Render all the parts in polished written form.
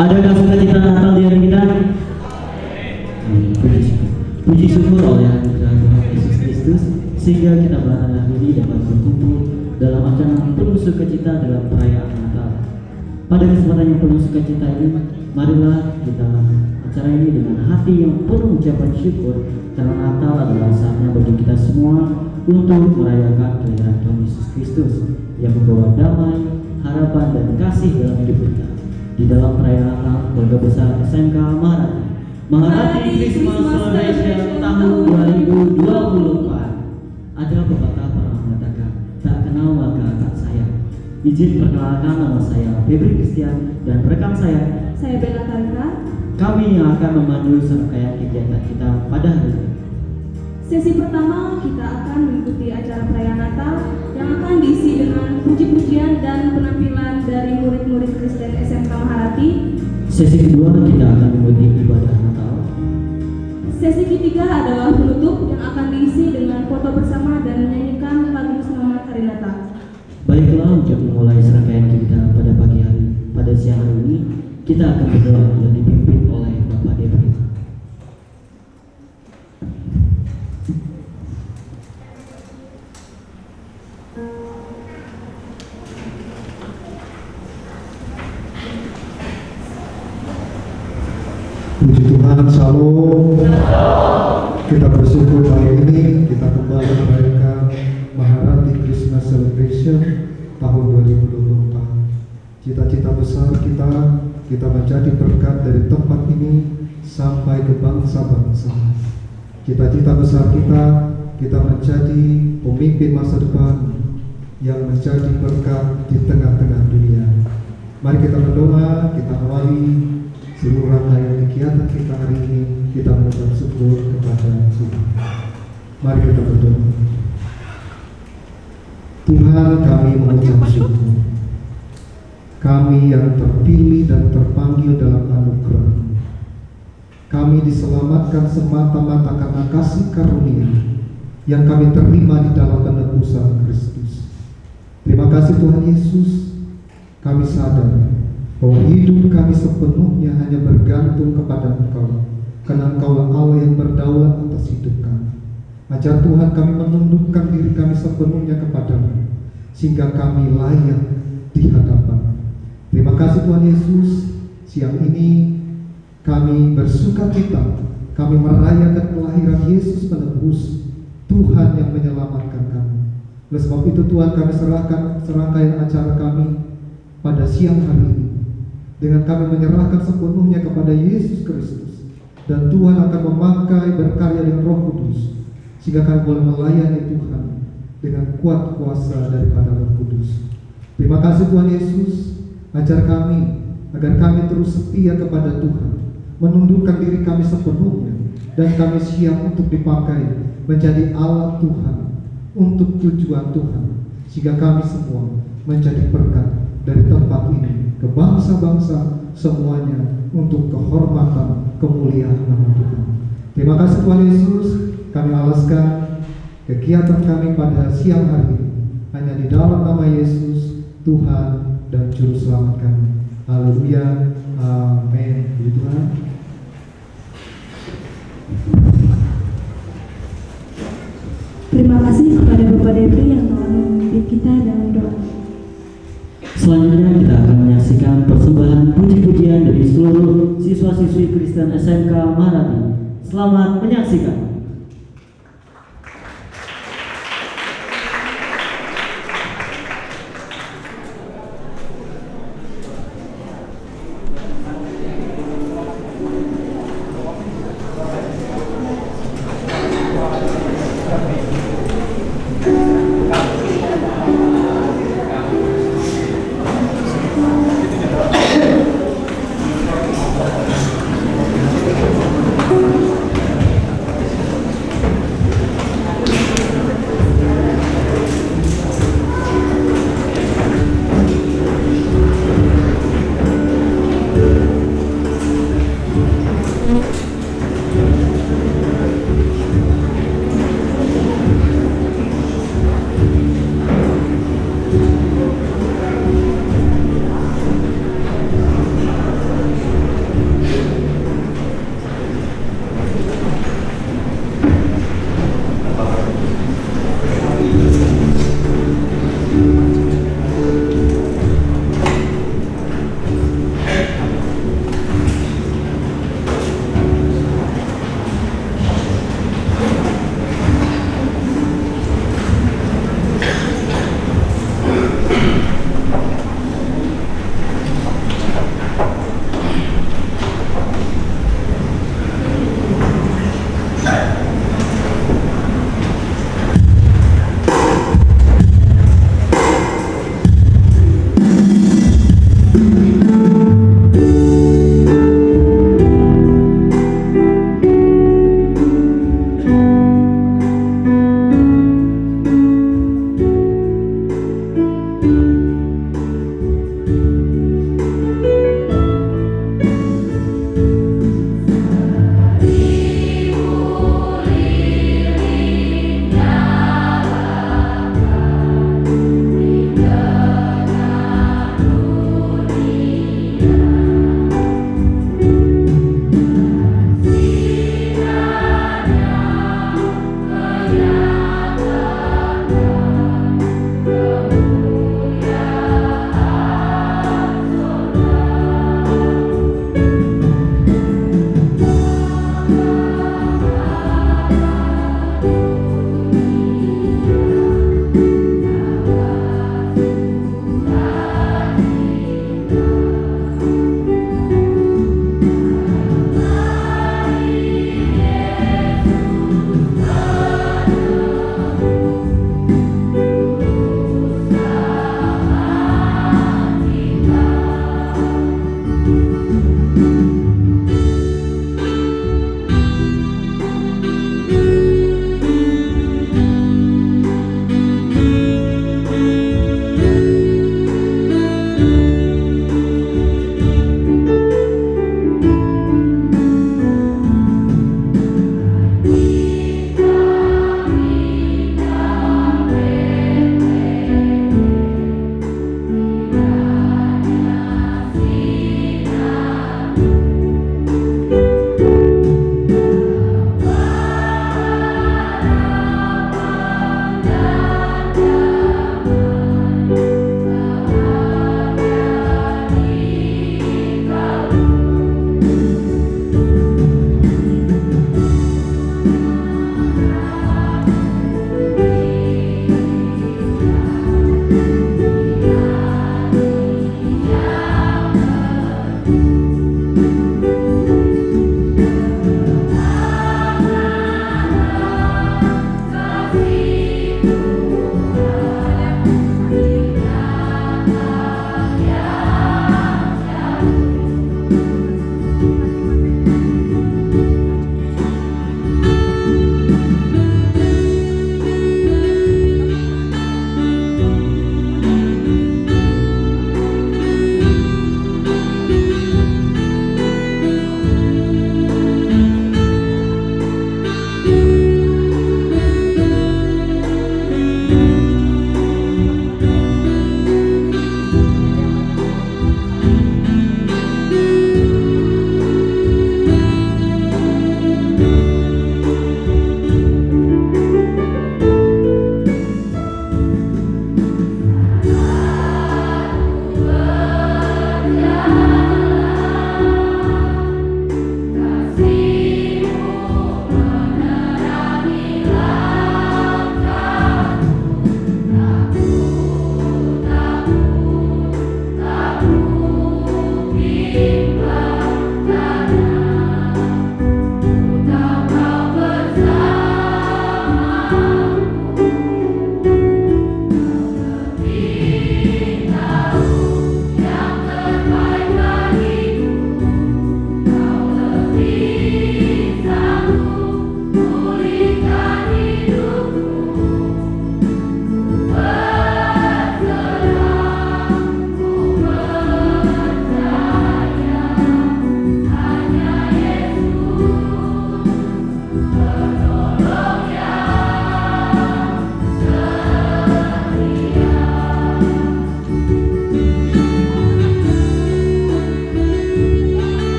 Adakah sukacita Natal di hari kita? Puji syukur oleh anugerah Tuhan Yesus Kristus sehingga kita hari ini dapat berkumpul dalam acara penuh sukacita dalam perayaan Natal. Pada kesempatan yang penuh sukacita ini, marilah kita acara ini dengan hati yang penuh ucapan syukur karena Natal adalah saatnya bagi kita semua untuk merayakan kelahiran Tuhan Yesus Kristus yang membawa damai, harapan dan kasih dalam hidup kita. Di dalam perayaan Natal, keluarga besar SMK Maharati menghadiri Christmas Celebration tahun 2024. Ada pepatah pernah mengatakan, tak kenal maka tak sayang. Izin perkenalkan, nama saya Febri Christian dan rekan saya Bella Karika. Kami yang akan memandu serangkaian kegiatan kita pada hari ini. Sesi pertama kita akan mengikuti acara perayaan Natal yang akan diisi dengan puji-pujian dan penampilan dari murid-murid Kristen SMK Maharati. Sesi kedua kita akan mengikuti ibadah Natal. Sesi ketiga adalah penutup yang akan diisi dengan foto bersama dan menyanyikan lagu selamat hari Natal. Baiklah, untuk memulai serangkaian kita pada pagi hari, pada siang hari ini, kita akan berdoa dan dipimpin oleh Bapak Debri. Puji Tuhan, Shalom. Kita bersyukur hari ini kita kembali merayakan Maharati Christmas Celebration tahun 2024. Cita-cita besar kita menjadi berkat dari tempat ini sampai ke bangsa-bangsa. Cita-cita besar kita menjadi pemimpin masa depan yang menjadi berkat di tengah-tengah dunia. Mari kita berdoa, kita awali seluruh rangkaian kegiatan kita hari ini. Kita mengucap syukur kepada Tuhan. Mari kita berdoa. Tuhan, kami mengucap syukur. Kami yang terpilih dan terpanggil dalam anugerah. Kami diselamatkan semata-mata karena kasih karunia yang kami terima di dalam penebusan Kristus. Terima kasih Tuhan Yesus. Kami sadar bahwa hidup kami sepenuhnya hanya bergantung kepada Engkau, karena Engkaulah Allah yang berdaulat atas hidup kami. Ajar Tuhan kami menundukkan diri kami sepenuhnya kepada-Mu, sehingga kami layak di hadapan. Terima kasih Tuhan Yesus. Siang ini kami bersuka cita, kami merayakan kelahiran Yesus penebus, Tuhan yang menyelamatkan kami. Oleh sebab itu Tuhan, kami serahkan serangkaian acara kami pada siang hari ini dengan kami menyerahkan sepenuhnya kepada Yesus Kristus, dan Tuhan akan memakai berkarya dengan Roh Kudus sehingga kami boleh melayani Tuhan dengan kuat kuasa daripada Roh Kudus. Terima kasih Tuhan Yesus. Ajar kami agar kami terus setia kepada Tuhan, menundukkan diri kami sepenuhnya, dan kami siap untuk dipakai menjadi alat Tuhan untuk tujuan Tuhan, sehingga kami semua menjadi berkat dari tempat ini ke bangsa-bangsa semuanya untuk kehormatan kemuliaan nama Tuhan. Terima kasih Tuhan Yesus. Kami alaskan kegiatan kami pada siang hari ini hanya di dalam nama Yesus, Tuhan dan Juru Selamat kami. Haleluya, amin. Puji Tuhan. Terima kasih kepada Bapak Debri yang telah memimpin kita dalam doa. Selanjutnya kita akan menyaksikan persembahan puji-pujian dari seluruh siswa-siswi Kristen SMK Maharati. Selamat menyaksikan.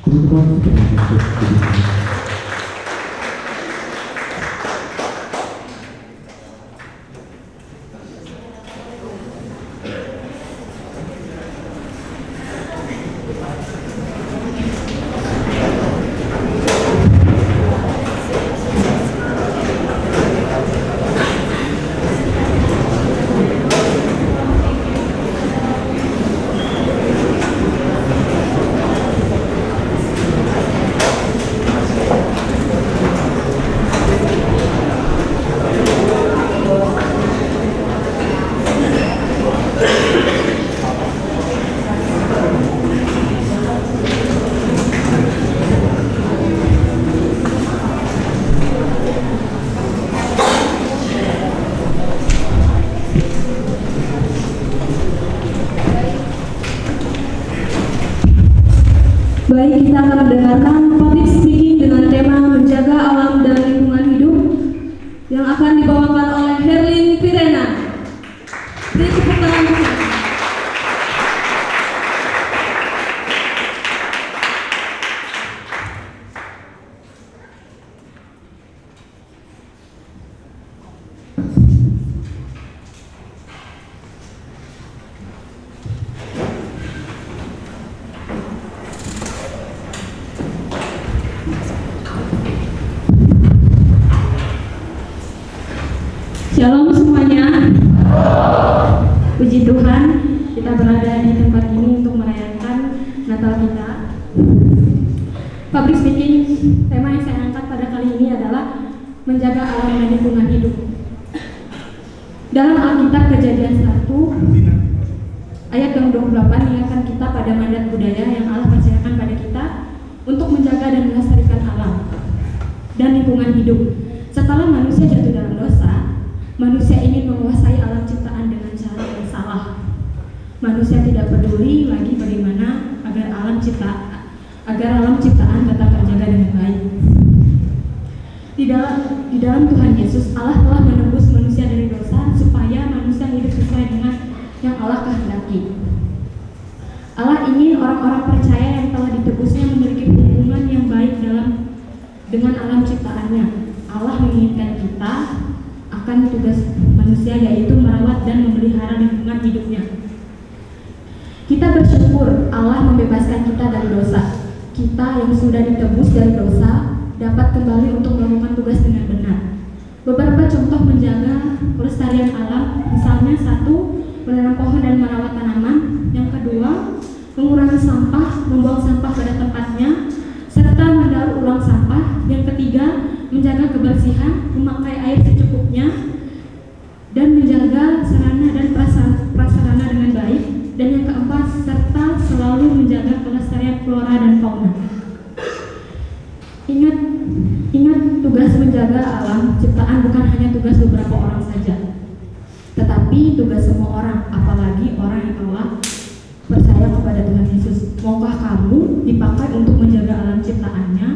Teman-teman segera masuk ke dalam. Baik, kita akan mendengarkan public speaking dengan tema menjaga alam dan lingkungan hidup yang akan dibawakan oleh Herlin Pirena. Beri tepuk tangan untuk dia. Shalom semuanya. Puji Tuhan, kita berada di tempat ini untuk merayakan Natal kita. Public speaking, tema yang saya angkat pada kali ini adalah menjaga alam dan lingkungan hidup. Dalam Alkitab Kejadian 1 ayat yang 28 mengingatkan kita pada mandat budaya yang Allah percayakan pada kita untuk menjaga dan melestarikan alam dan lingkungan hidup. Setelah manusia jatuh dalam dosa, manusia ingin menguasai alam ciptaan dengan cara yang salah. Manusia tidak peduli lagi bagaimana agar alam ciptaan tetap terjaga dengan baik. Di dalam Tuhan Yesus, Allah telah menebus manusia dari dosa supaya manusia hidup sesuai dengan yang Allah kehendaki. Allah ingin orang-orang percaya yang telah ditebusnya memiliki hubungan yang baik dengan alam ciptaannya. Allah menginginkan kita akan tugas manusia, yaitu merawat dan memelihara lingkungan hidupnya. Kita bersyukur Allah membebaskan kita dari dosa. Kita yang sudah ditebus dari dosa dapat kembali untuk melakukan tugas dengan benar. Beberapa contoh menjaga kelestarian alam, misalnya 1, menanam pohon dan merawat tanaman. Yang kedua, mengurangi sampah, membuang sampah pada tempatnya, serta mendaur ulang sampah. Yang ketiga, menjaga kebersihan, memakai air secukupnya, dan menjaga sarana dan prasarana dengan baik. Dan yang keempat, serta selalu menjaga kelestarian flora dan fauna. Ingat, tugas menjaga alam ciptaan bukan hanya tugas beberapa orang saja, tetapi tugas semua orang, apalagi orang yang telah percaya kepada Tuhan Yesus. Maukah kamu dipakai untuk menjaga alam ciptaannya?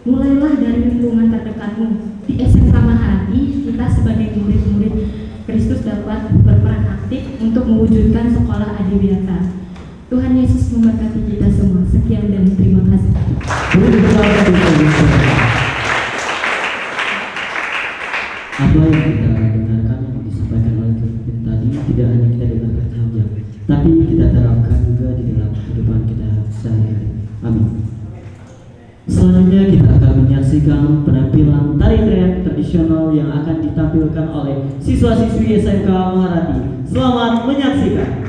Mulailah dari lingkungan terdekatmu. Di SMK Maharati, kita sebagai murid-murid Kristus dapat berperan aktif untuk mewujudkan sekolah adiwiyata. Tuhan Yesus memberkati kita semua. Sekian dan terima kasih. Apa yang kita dengarkan yang disampaikan oleh Kevin tadi tidak hanya kita dengarkan saja, tapi kita terapkan juga di dalam kehidupan kita sehari-hari. Amin. Selanjutnya kita akan menyaksikan penampilan tari teriak tradisional yang akan ditampilkan oleh siswa-siswi SMK Maharati. Selamat menyaksikan.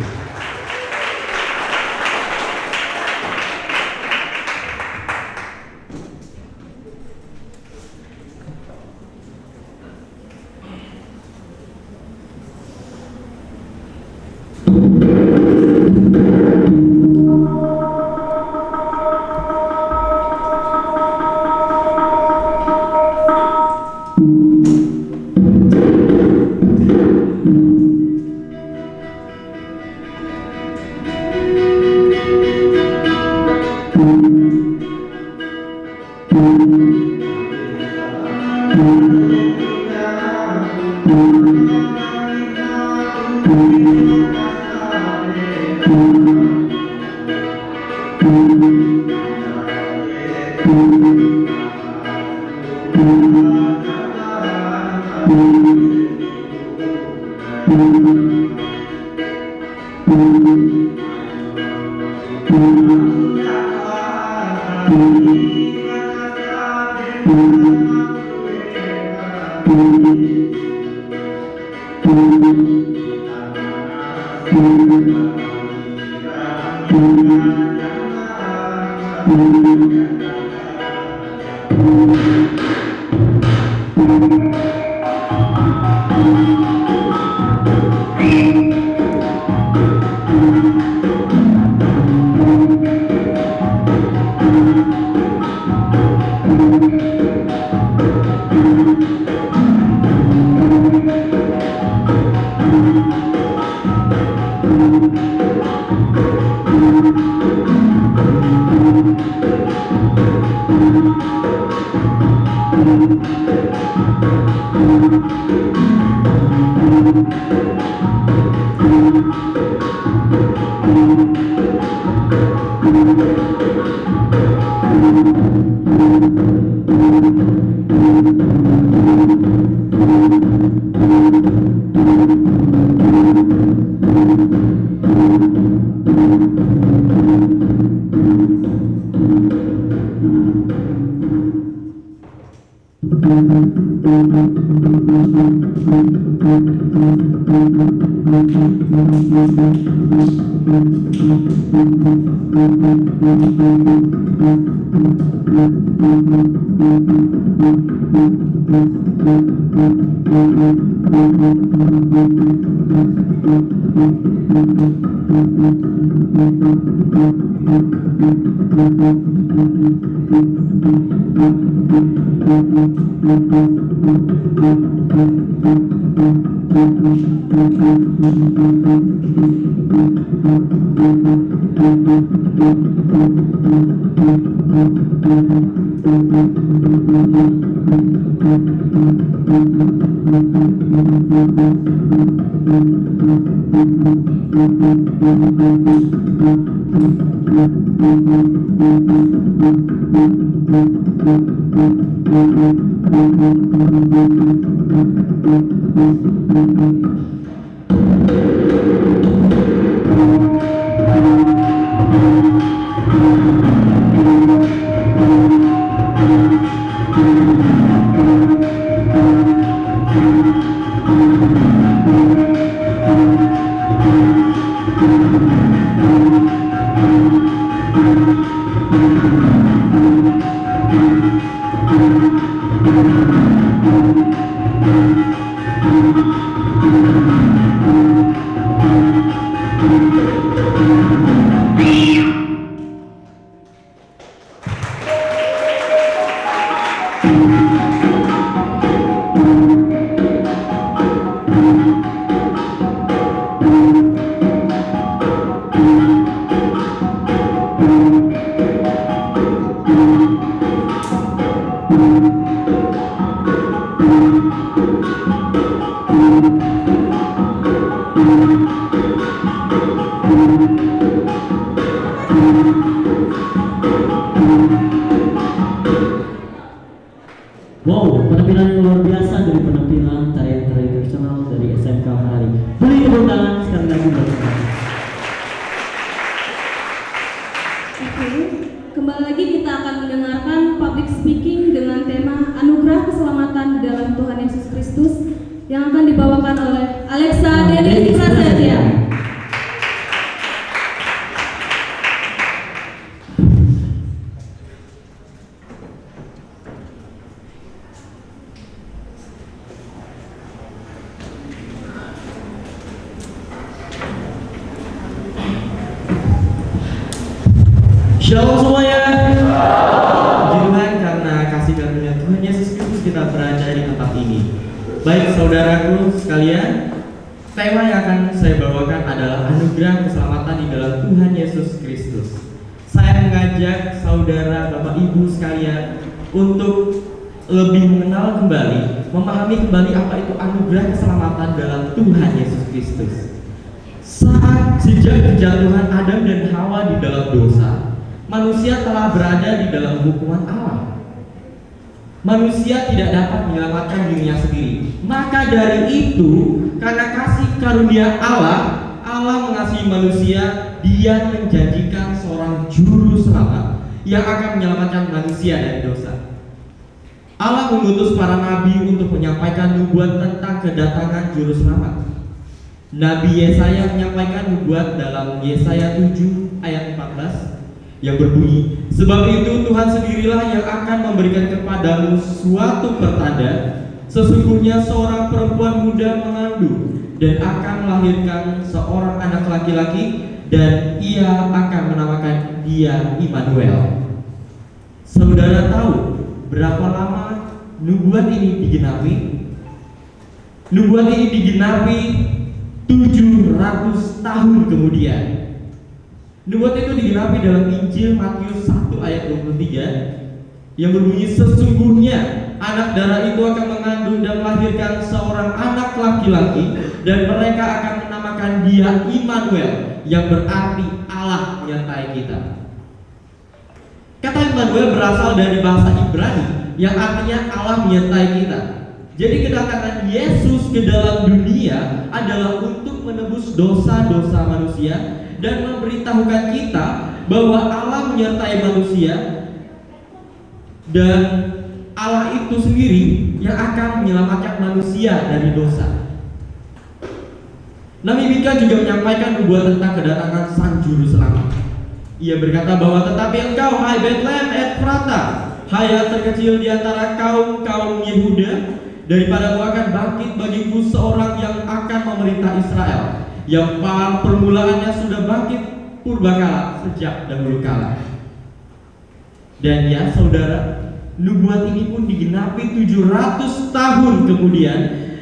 Wow, penampilan yang luar biasa dari penampilan tarian-tarian tradisional dari SMK Menari. Beri tepuk tangan sekali lagi buat kita. Oke, kembali lagi kita akan mendengarkan public speaking dengan tema Anugerah Keselamatan di dalam Tuhan Yesus Kristus yang akan dibawakan oleh Alexa Denis Prasetya. Shalom semuanya. Puji Tuhan karena kasih karunia Tuhan Yesus Kristus kita berada di tempat ini. Baik saudaraku sekalian, tema yang akan saya bawakan adalah anugerah keselamatan di dalam Tuhan Yesus Kristus. Saya mengajak saudara, Bapak Ibu sekalian untuk lebih mengenal kembali, memahami kembali apa itu anugerah keselamatan dalam Tuhan Yesus Kristus. Sejak kejatuhan Adam dan Hawa di dalam dosa, manusia telah berada di dalam hukuman Allah. Manusia tidak dapat menyelamatkan dirinya sendiri. Maka dari itu, karena kasih karunia Allah, Allah mengasihi manusia Dia menjanjikan seorang juru selamat yang akan menyelamatkan manusia dari dosa. Allah mengutus para nabi untuk menyampaikan nubuat tentang kedatangan juru selamat. Nabi Yesaya menyampaikan nubuat dalam Yesaya 7 ayat 14 yang berbunyi, "Sebab itu Tuhan sendirilah yang akan memberikan kepadamu suatu pertanda, sesungguhnya seorang perempuan muda mengandung dan akan melahirkan seorang anak laki-laki, dan ia akan menamakan dia Immanuel." Saudara tahu berapa lama nubuat ini digenapi? Nubuat ini digenapi 700 tahun kemudian. Nubuat itu digenapi dalam Injil Matius 1 ayat 23 yang berbunyi, "Sesungguhnya anak darah itu akan mengandung dan melahirkan seorang anak laki-laki, dan mereka akan menamakan dia Immanuel," yang berarti Allah menyertai kita. Kata Immanuel berasal dari bahasa Ibrani yang artinya Allah menyertai kita. Jadi kedatangan Yesus ke dalam dunia adalah untuk menebus dosa-dosa manusia dan memberitahukan kita bahwa Allah menyertai manusia, dan Allah itu sendiri yang akan menyelamatkan manusia dari dosa. Nabi Mika juga menyampaikan nubuat tentang kedatangan Sang Juru Selamat. Ia berkata bahwa, "Tetapi engkau, hai Bethlehem Efrata, hai yang terkecil di antara kaum-kaum Yehuda, daripada akan bangkit bagiku seorang yang akan memerintah Israel, yang permulaannya sudah bangkit purbakala sejak dahulu kala." Dan ya saudara, nubuat ini pun digenapi 700 tahun kemudian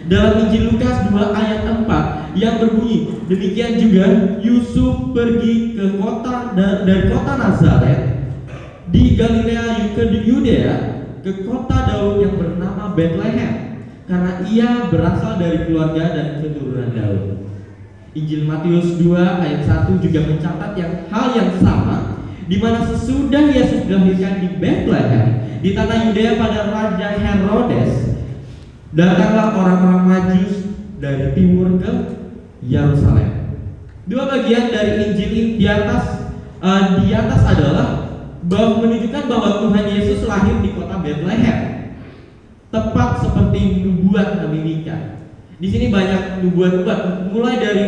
dalam Injil Lukas 2 ayat 4 yang berbunyi, "Demikian juga Yusuf pergi ke dari kota Nazaret di Galilea ke Yudea, ke kota Daud yang bernama Bethlehem, karena ia berasal dari keluarga dan keturunan Daud." Injil Matius 2 ayat 1 juga mencatat hal yang sama, di mana sesudah Yesus dilahirkan di Bethlehem di tanah Yudea pada Raja Herodes, datanglah orang-orang Majus dari timur ke Yerusalem. Dua bagian dari Injil ini di atas adalah menunjukkan bahwa Tuhan Yesus lahir di kota Bethlehem, tepat seperti nubuat Nabi Mika. Di sini banyak nubuat-nubuat, mulai dari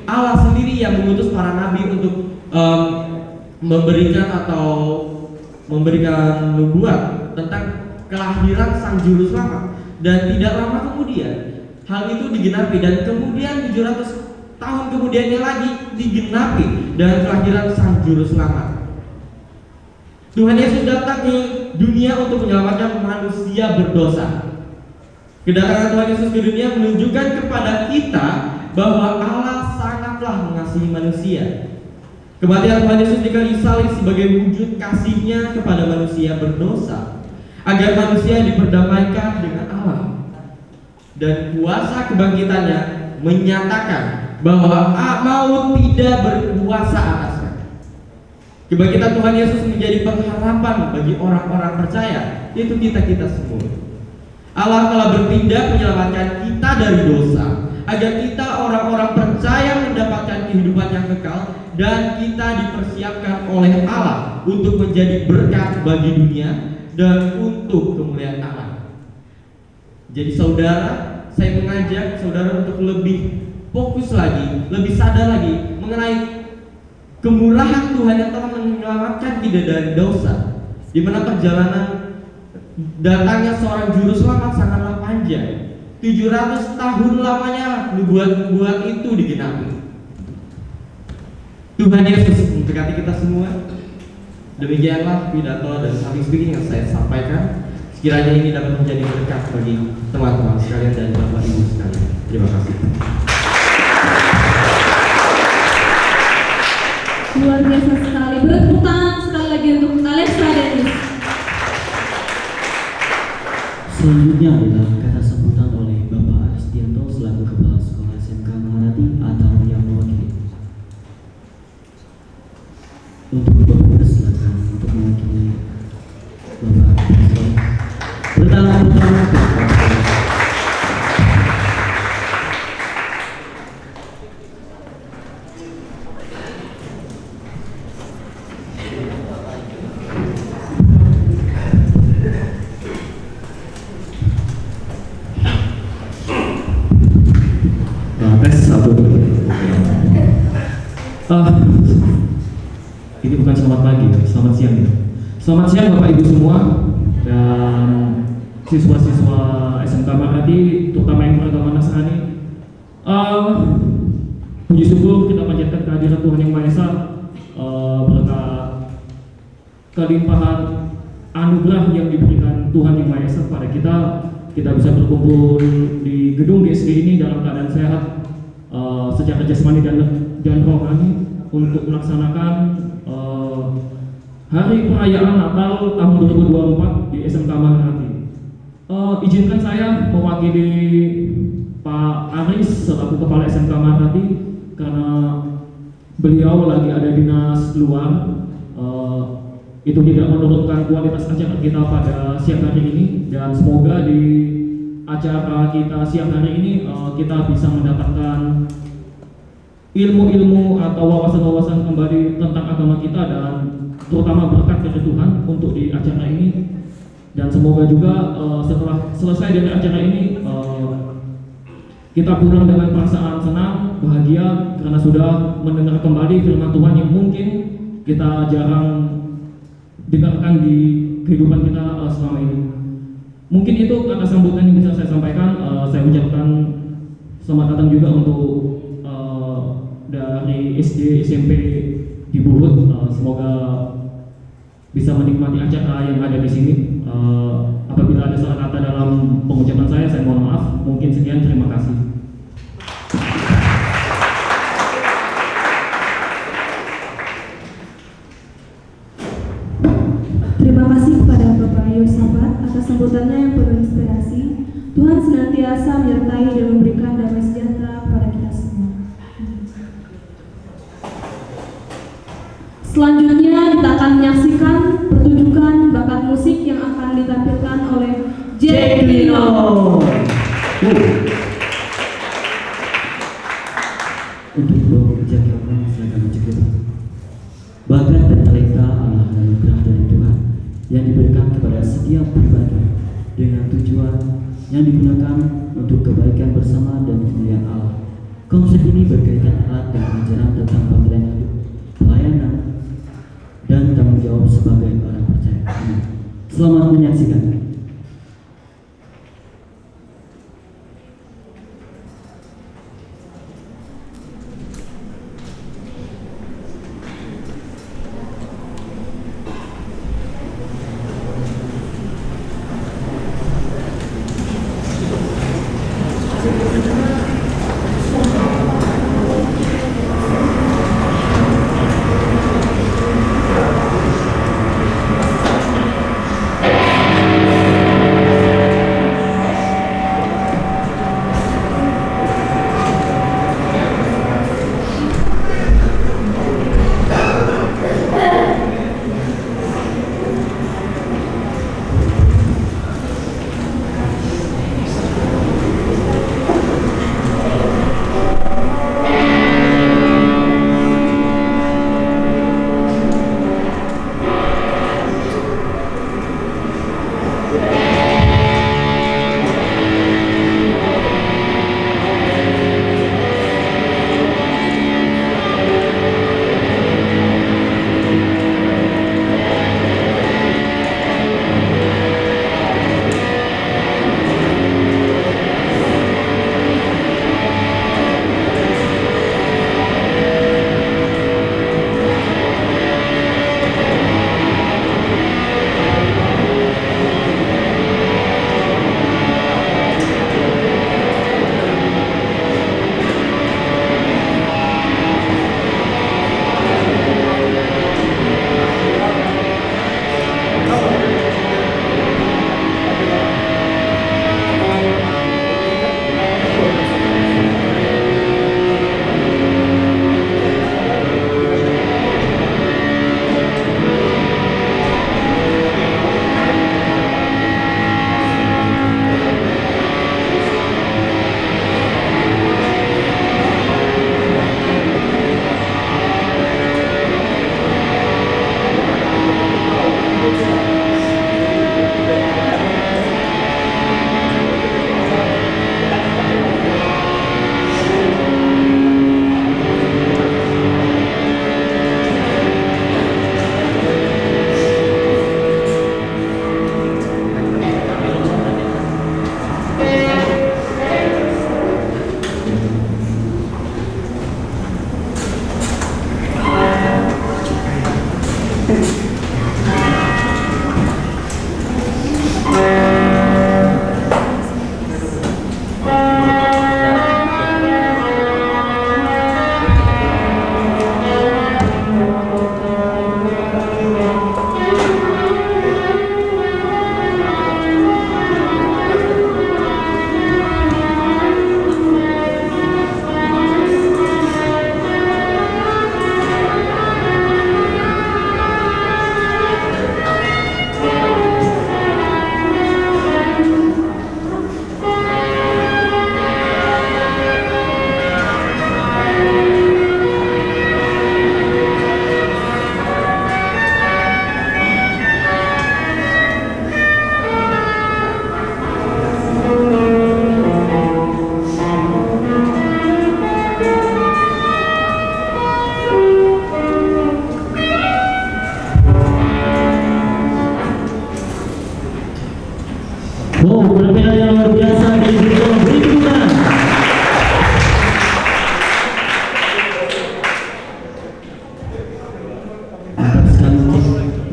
Allah sendiri yang mengutus para nabi untuk memberikan nubuat tentang kelahiran Sang Juru Selamat, dan tidak lama kemudian hal itu digenapi, dan kemudian 700 tahun kemudiannya lagi digenapi dengan kelahiran Sang Juru Selamat. Tuhan Yesus datang ke dunia untuk menyelamatkan manusia berdosa. Kedatangan Tuhan Yesus ke dunia menunjukkan kepada kita bahwa Allah sangatlah mengasihi manusia. Kematian Tuhan Yesus di kayu salib sebagai wujud kasih-Nya kepada manusia berdosa, agar manusia diperdamaikan dengan Allah. Dan kuasa kebangkitannya menyatakan bahwa maut tidak berkuasa atasnya. Kebangkitan Tuhan Yesus menjadi pengharapan bagi orang-orang percaya, yaitu kita semua. Allah telah bertindak menyelamatkan kita dari dosa, agar kita orang-orang percaya mendapatkan kehidupan yang kekal, dan kita dipersiapkan oleh Allah untuk menjadi berkat bagi dunia dan untuk kemuliaan Allah. Jadi saudara, saya mengajak saudara untuk lebih fokus lagi, lebih sadar lagi mengenai kemurahan Tuhan yang telah menyelamatkan kita dari dosa, di mana perjalanan datangnya seorang juru selamat sangatlah panjang. 700 tahun lamanya nubuat-nubuat itu digenapi. Tuhan Yesus memberkati kita semua. Demikianlah pidato dan public speaking yang saya sampaikan. Sekiranya ini dapat menjadi berkat bagi teman-teman sekalian dan Bapak Ibu sekalian. Terima kasih. Luar biasa sekali. Bertepuk tangan sekali lagi untuk Alexa Dennis. Selanjutnya adalah kata sambutan oleh Bapak Aristianto selaku Kepala Sekolah SMK Maharati atau yang mewakili. Untuk Bapak Gubernur silakan untuk mewakili Bapak Aristianto. Pertama Tes satu. Ini bukan selamat pagi, ya, selamat siang ya. Selamat siang Bapak Ibu semua dan siswa-siswa SMK Marhati, terutama yang beragama Nasrani. Puji syukur kita panjatkan kehadiran Tuhan Yang Maha Esa berkat kelimpahan anugerah yang diberikan Tuhan Yang Maha Esa kepada kita. Kita bisa berkumpul di gedung GSD ini dalam keadaan sehat secara jasmani dan rohani untuk melaksanakan hari perayaan Natal tahun 2024 di SMK Marhati. Izinkan saya mewakili Pak Aris selaku Kepala SMK Marhati karena beliau lagi ada dinas luar. Itu tidak menurunkan kualitas acara kita pada siang hari ini, dan semoga di acara kita siang hari ini kita bisa mendapatkan ilmu-ilmu atau wawasan-wawasan kembali tentang agama kita dan terutama berkat dari Tuhan untuk di acara ini. Dan semoga juga setelah selesai dari acara ini kita pulang dengan perasaan senang, bahagia karena sudah mendengar kembali firman Tuhan yang mungkin kita jarang dengarkan di kehidupan kita selama ini. Mungkin itu kata sambutan yang bisa saya sampaikan. Saya ucapkan selamat datang juga untuk dari SD SMP di Buhut. Semoga bisa menikmati acara yang ada di sini. Apabila ada salah kata dalam pengucapan saya mohon maaf. Mungkin sekian, terima kasih. Terima kasih kepada Bapak Yosabat atas sambutannya yang penuh inspirasi. Tuhan senantiasa menyertai dan memberikan damai sejahtera kepada kita semua. Selanjutnya kita akan menyaksikan pertunjukan bakat musik yang akan ditampilkan oleh Jack Lino. Untuk menjaga silakan maju ke depan. Bakat dan talenta adalah anugerah dari Tuhan yang diberikan kepada setiap pribadi dengan tujuan yang digunakan untuk kebaikan bersama dan kemuliaan Allah. Konsep ini berkaitan erat dengan ajaran tentang panggilan hidup, pelayanan, dan tanggung jawab sebagai orang percaya. Selamat menyaksikan.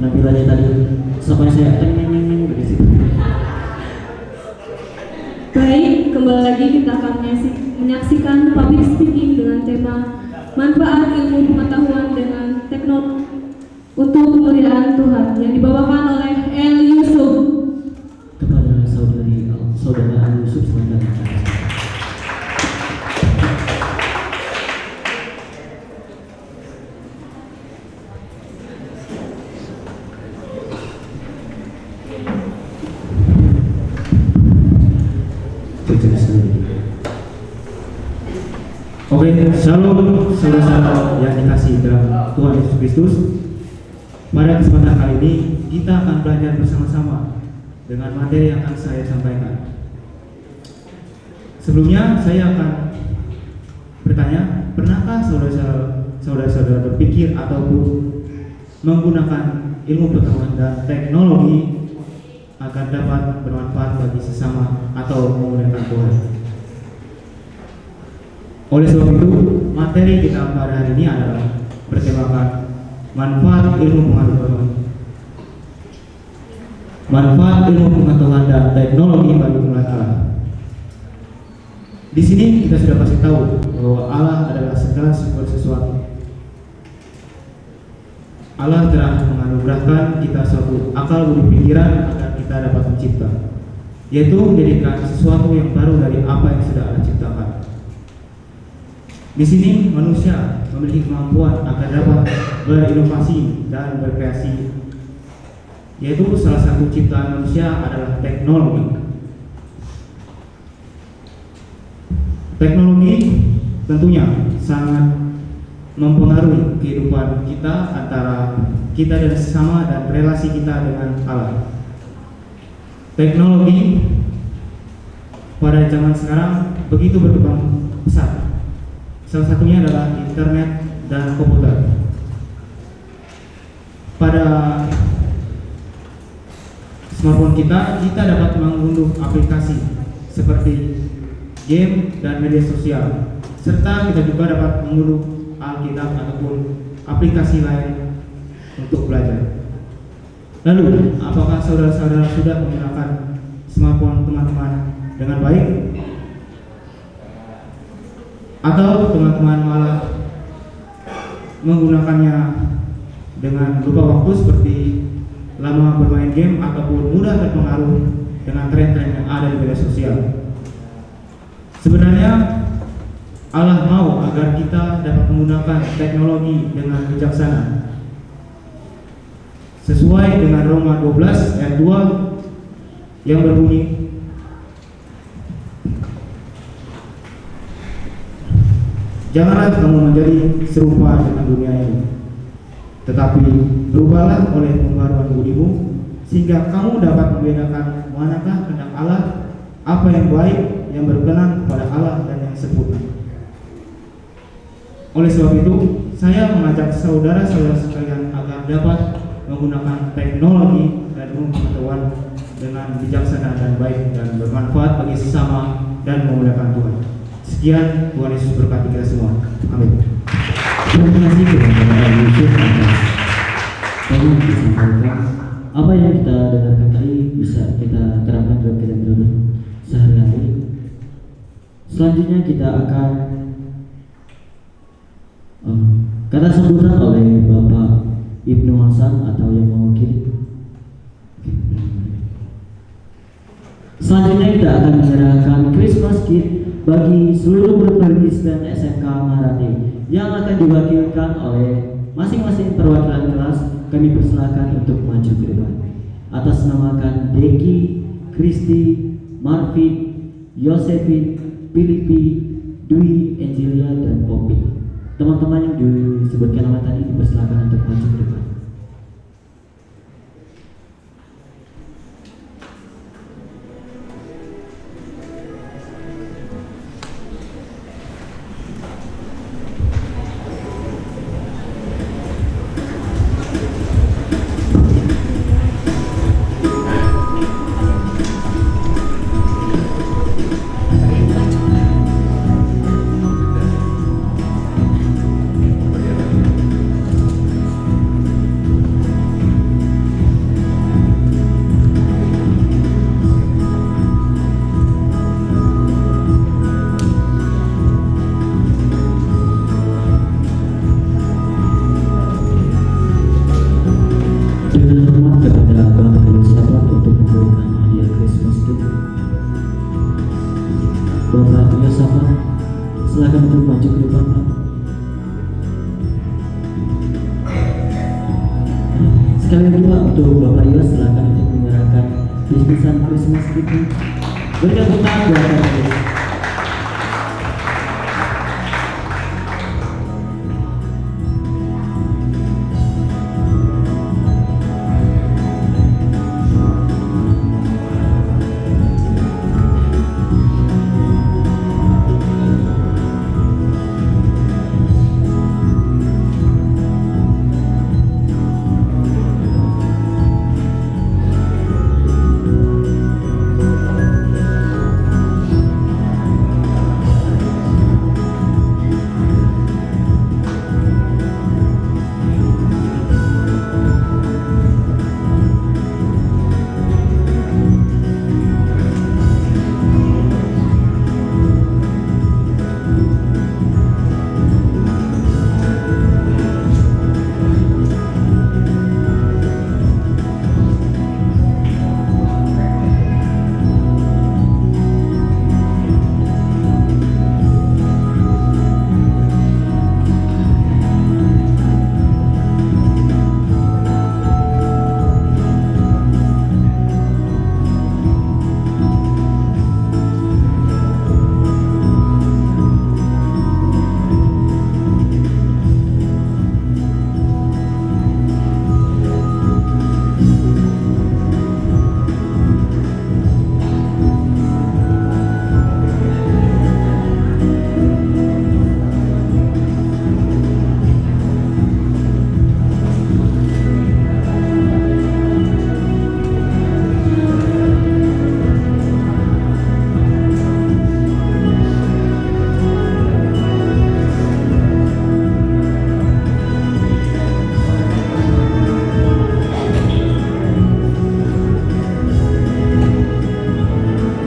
penampilannya tadi sampai saya teng dari situ. Baik, kembali lagi kita akan menyaksikan public speaking dengan tema manfaat ilmu pengetahuan dengan teknologi untuk kemuliaan Tuhan yang dibawakan oleh El Yusuf. Kepada saudara Yusuf selamat datang. Oke, shalom saudara-saudara yang dikasihi dalam Tuhan Yesus Kristus. Pada kesempatan kali ini kita akan belajar bersama-sama dengan materi yang akan saya sampaikan. Sebelumnya saya akan bertanya, pernahkah saudara-saudara berpikir ataupun menggunakan ilmu pengetahuan dan teknologi agar dapat bermanfaat bagi sesama atau memuliakan Tuhan? Oleh sebab itu, materi kita pada hari ini adalah bertemakan manfaat ilmu pengetahuan dan teknologi bagi kemuliaan Allah. Di sini kita sudah pasti tahu bahwa Allah adalah segala sesuatu. Allah telah menganugerahkan kita suatu akal budi pikiran agar kita dapat mencipta, yaitu menjadikan sesuatu yang baru dari apa yang sudah Allah ciptakan. Di sini manusia memiliki kemampuan agar dapat berinovasi dan berkreasi, yaitu salah satu ciptaan manusia adalah teknologi. Teknologi tentunya sangat mempengaruhi kehidupan kita, antara kita dan sesama dan relasi kita dengan Allah. Teknologi pada zaman sekarang begitu berkembang pesat. Salah satunya adalah internet dan komputer. Pada smartphone kita dapat mengunduh aplikasi seperti game dan media sosial, serta kita juga dapat mengunduh Alkitab ataupun aplikasi lain untuk belajar. Lalu, apakah saudara-saudara sudah menggunakan smartphone teman-teman dengan baik? Atau teman-teman malah menggunakannya dengan lupa waktu seperti lama bermain game ataupun mudah terpengaruh dengan tren-tren yang ada di media sosial? Sebenarnya Allah mau agar kita dapat menggunakan teknologi dengan bijaksana. Sesuai dengan Roma 12 ayat 2 yang berbunyi, janganlah kamu menjadi serupa dengan dunia ini, tetapi berubahlah oleh pembaruan budimu, sehingga kamu dapat membedakan manakah kehendak Allah, apa yang baik, yang berkenan kepada Allah, dan yang sempurna. Oleh sebab itu, saya mengajak saudara-saudara sekalian agar dapat menggunakan teknologi dan ilmu pengetahuan dengan bijaksana dan baik dan bermanfaat bagi sesama dan memuliakan Tuhan. Sekian, Tuhan Yesus berkati kita semua. Amin. Terima kasih kepada Yusuf atas yang disampaikan. Apa yang kita dengarkan tadi bisa kita terapkan dalam kehidupan sehari-hari. Selanjutnya kita akan kata sambutan oleh Bapak Ibnu Hasan atau yang mewakili. Selanjutnya kita akan menyerahkan Christmas gift bagi seluruh murid Kristen SMK Maharani yang akan diwakilkan oleh masing-masing perwakilan kelas. Kami persilakan untuk maju ke depan. Atas namakan Deki, Kristi, Marvin, Yosefin, Filipi, Dwi, Angelia, dan Poppy. Teman-teman yang disebutkan nama tadi dipersilakan untuk maju ke depan. Sekali lagi Pak, untuk Bapak Yos silakan untuk menyerahkan bingkisan Christmas kita. Berikan tepuk tangan buat Bapak Yos.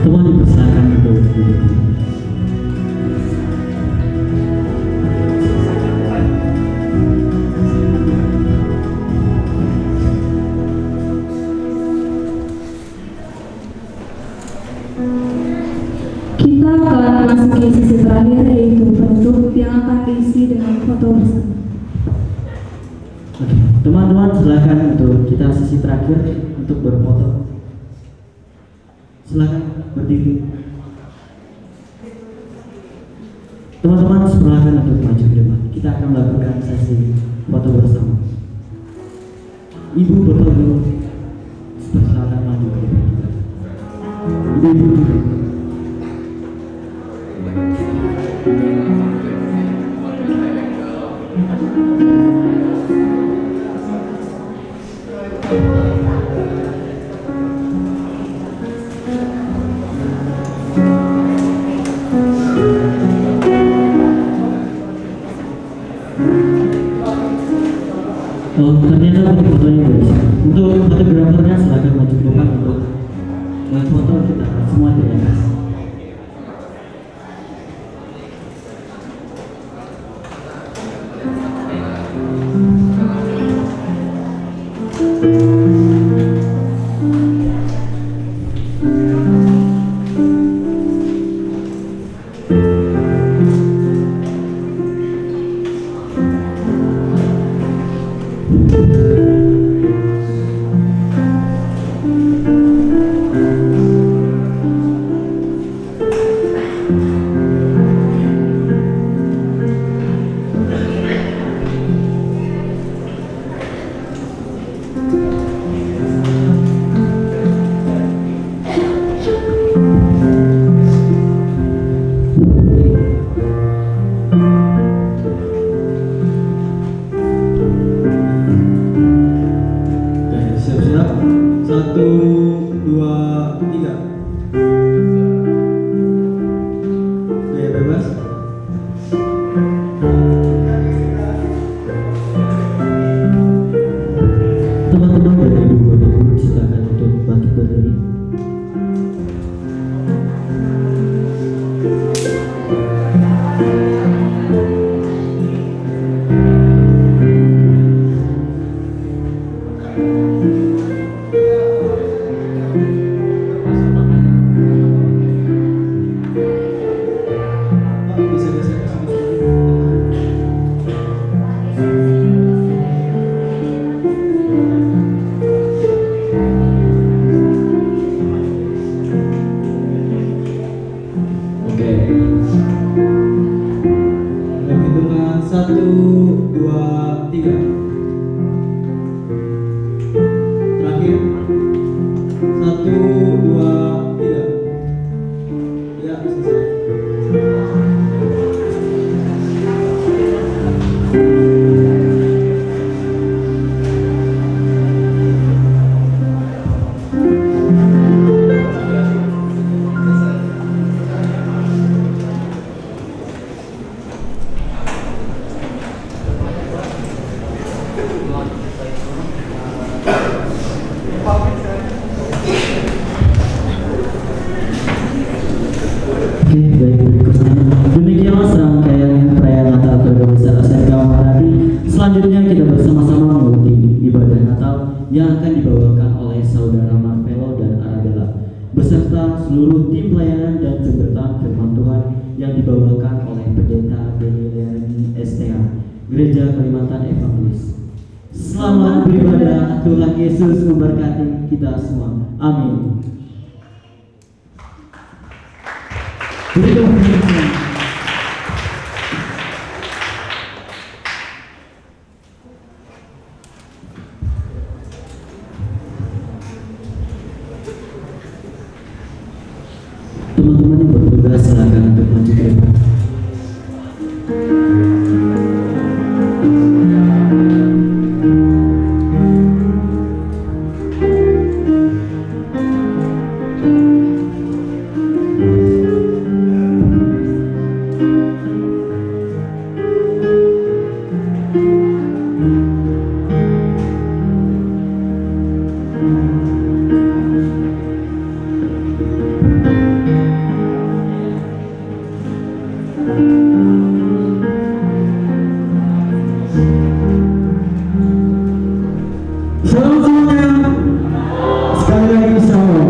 Teman dipersilakan untuk duduk. Kita akan memasuki sesi terakhir, yaitu penutup yang akan diisi dengan foto bersama. Oke, teman-teman silakan untuk kita sesi terakhir untuk berfoto. Silakan berdiri. Teman-teman silakan untuk maju ke depan. Kita akan melakukan sesi foto bersama. Ibu bapak dulu, silakan maju ke depan kita. Ibu dulu. Oh, ternyata untuk fotonya guys. Untuk fotografernya silakan maju ke depan untuk foto kita semua di atas. yang akan dibawakan oleh Saudara Marvelo dan Arabella beserta seluruh tim pelayanan dan pemberitaan firman Tuhan yang dibawakan oleh Pendeta Beniliani STH Gereja Kalimantan Evangelis. Selamat beribadah, Tuhan Yesus memberkati kita semua. Amin. Teman-teman yang bertugas silakan untuk maju ke depan. Shalom semuanya. Sekali lagi shalom.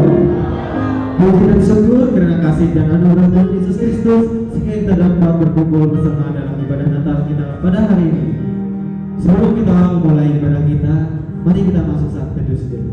Puji dan syukur karena kasih dan anugerah Tuhan Yesus Kristus sehingga kita dapat berkumpul bersama dalam ibadah Natal kita pada hari ini. Sebelum kita memulai ibadah kita, mari kita masuk saat teduh dulu.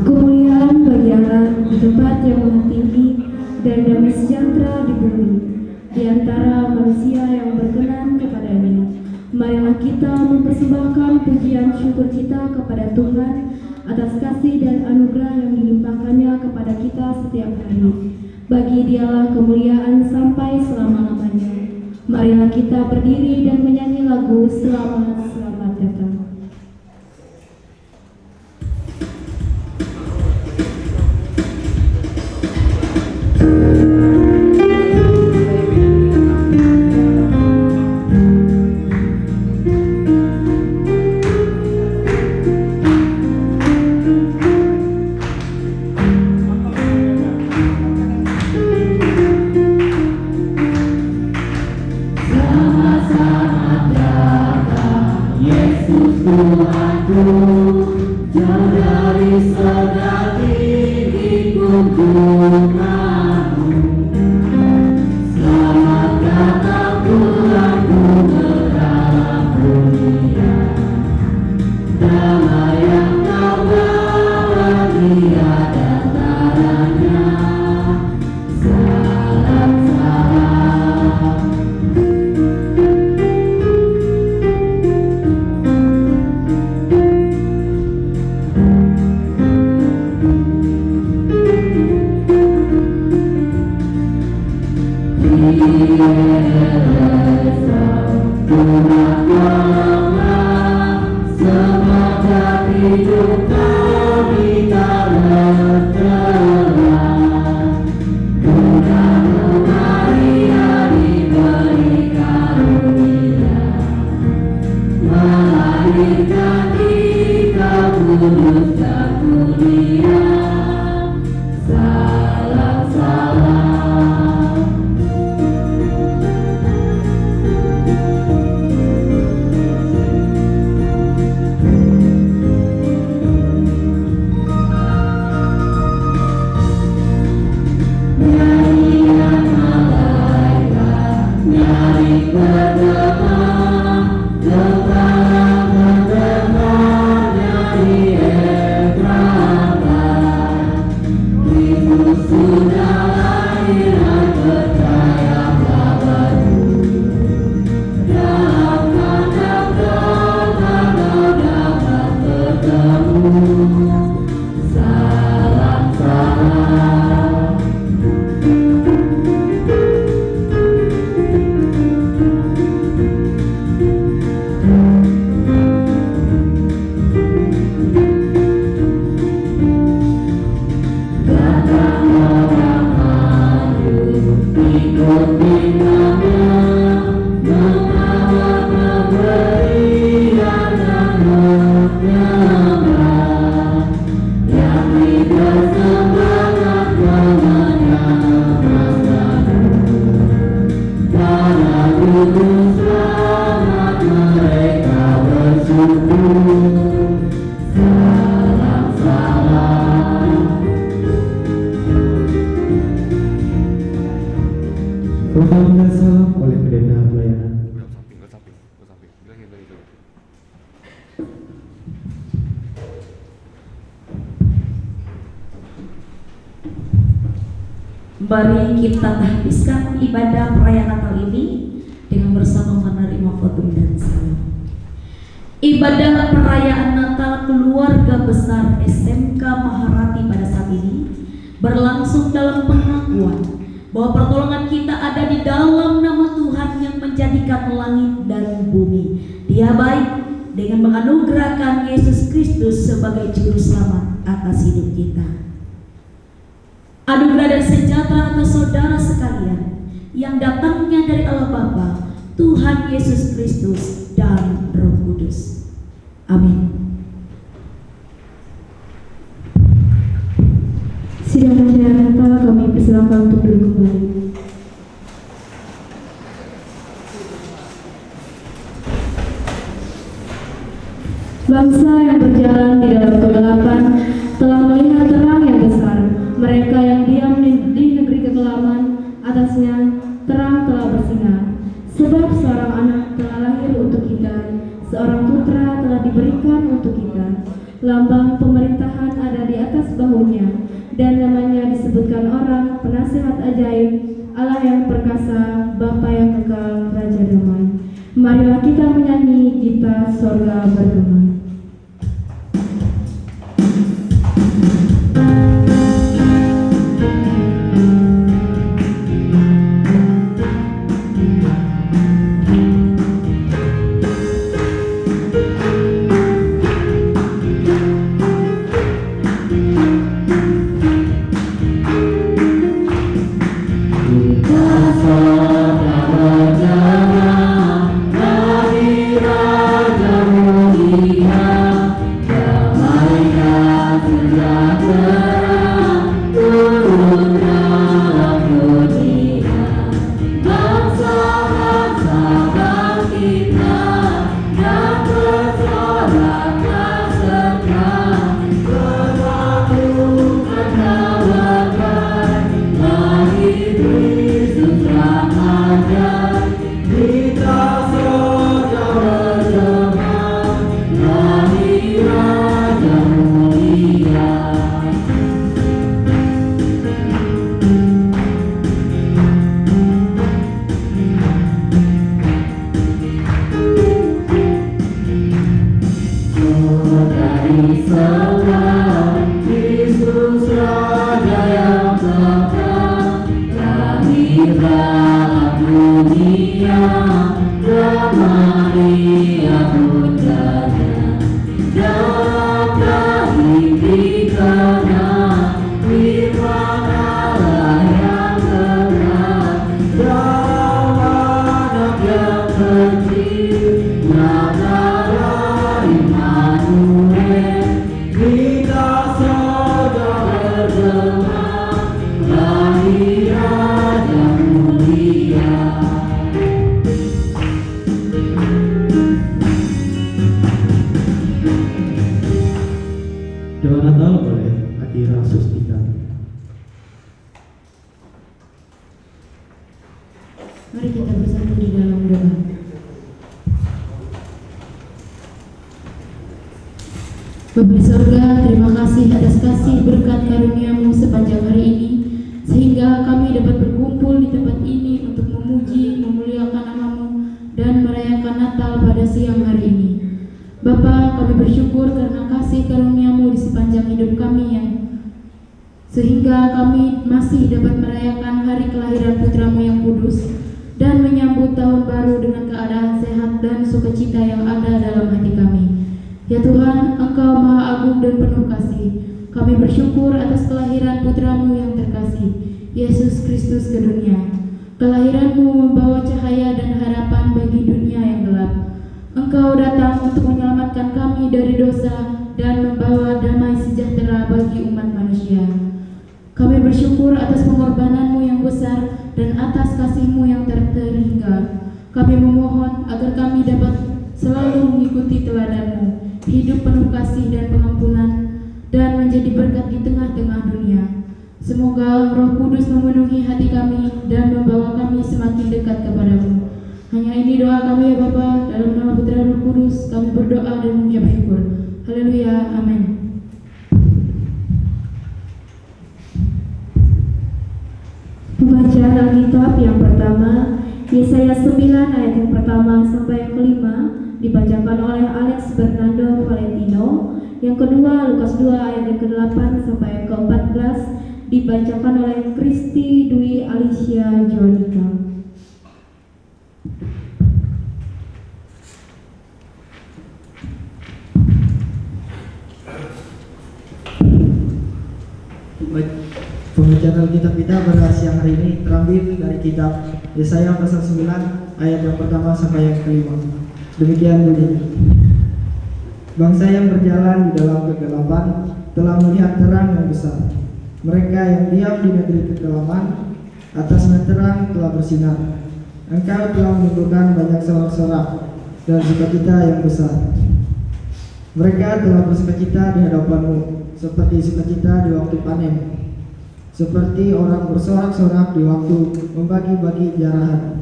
Kemuliaan bagi Allah di tempat yang maha tinggi dan damai sejahtera di bumi di antara manusia yang berkenan kepadanya. Marilah kita mempersembahkan pujian syukur kita kepada Tuhan atas kasih dan anugerah yang dilimpahkannya kepada kita setiap hari. Bagi Dialah kemuliaan sampai selama-lamanya. Marilah kita berdiri dan menyanyi lagu Selamat Selamat Datang. Bergema, bergema, nyanyi Efrata. Mari kita habiskan ibadah perayaan Natal ini dengan bersama menerima votum dan salam. Ibadah perayaan Natal keluarga besar SMK Maharati pada saat ini berlangsung dalam pengakuan bahwa pertolongan kita ada di dalam nama Tuhan yang menjadikan langit dan bumi. Dia baik dengan menganugerahkan Yesus Kristus sebagai juru selamat atas hidup kita. Anugerah dan sejahtera atas saudara sekalian yang datangnya dari Allah Bapa, Tuhan Yesus Kristus dan Roh Kudus. Amin. Sidang perayaan Natal kami persilakan untuk duduk kembali. Bangsa yang berjalan di dalam kegelapan telah melihat terang yang besar. Mereka yang diam di negeri kegelapan, atasnya terang telah bersinar. Sebab seorang anak telah lahir untuk kita, seorang putra telah diberikan untuk kita. Lambang pemerintahan ada di atas bahunya, dan namanya disebutkan orang penasihat ajaib, Allah yang perkasa, Bapa yang kekal, Raja damai. Marilah kita menyanyi gita sorga bergema. Doa Natal oleh Adira Sustika. Mari kita bersatu di dalam doa. Bapa di surga, terima kasih atas kasih berkat karunia-Mu sepanjang hari ini, sehingga kami dapat berkumpul di tempat ini untuk memuji, memuliakan nama-Mu, dan merayakan Natal pada siang hari ini. Bapa, kami bersyukur karena kasih karunia-Mu di sepanjang hidup kami sehingga kami masih dapat merayakan hari kelahiran putra-Mu yang kudus dan menyambut tahun baru dengan keadaan sehat dan sukacita yang ada dalam hati kami. Ya Tuhan, Engkau Maha Agung dan penuh kasih. Kami bersyukur atas kelahiran putra-Mu yang terkasih, Yesus Kristus ke dunia. Kelahiran-Mu membawa cahaya dan harapan bagi dunia yang gelap. Engkau datang untuk menyelamatkan kami dari dosa dan membawa damai sejahtera bagi umat manusia. Kami bersyukur atas pengorbanan-Mu yang besar dan atas kasih-Mu yang terhingga. Kami memohon agar kami dapat selalu mengikuti teladan-Mu, hidup penuh kasih dan pengampunan, dan menjadi berkat di tengah-tengah dunia. Semoga Roh Kudus memenuhi hati kami dan membawa kami semakin dekat kepada-Mu. Hanya ini doa kami ya Bapa, dalam nama Putra Roh Kudus kami berdoa dan mengucap syukur. Haleluya, amin. Bacaan Alkitab yang pertama, Yesaya 9 ayat yang pertama sampai yang kelima dibacakan oleh Alex Bernardo Valentino. Yang kedua, Lukas 2 ayat yang ke-8 sampai yang ke-14 dibacakan oleh Kristi Dwi Alicia Jonika. Pembacaan Alkitab kita pada siang hari ini terambil dari kitab Yesaya pasal 9 ayat yang pertama sampai yang kelima. Demikian bunyinya. Bangsa yang berjalan di dalam kegelapan telah melihat terang yang besar. Mereka yang diam di negeri kegelapan, atasnya terang telah bersinar. Engkau telah menimbulkan banyak sorak-sorak dan sukacita yang besar. Mereka telah bersukacita di hadapanmu, seperti sukacita di waktu panen, seperti orang bersorak-sorak di waktu membagi-bagi jarahan.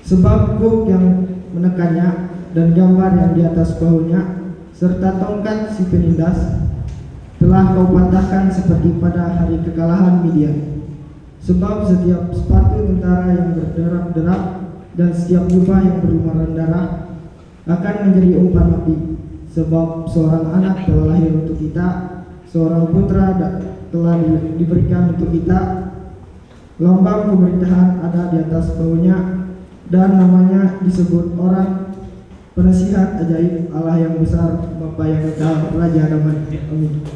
Sebab gug yang menekannya dan gambar yang di atas bahunya serta tongkat si penindas telah kau patahkan seperti pada hari kekalahan Midian. Sebab setiap sepatu tentara yang berderap-derap dan setiap jubah yang berlumuran darah akan menjadi umpan api. Sebab seorang anak telah lahir untuk kita, seorang putra telah diberikan untuk kita. Lambang pemerintahan ada di atas bahunya, dan namanya disebut orang penasihat ajaib, Allah yang besar, Bapa yang kekal, Raja Damai. Amin.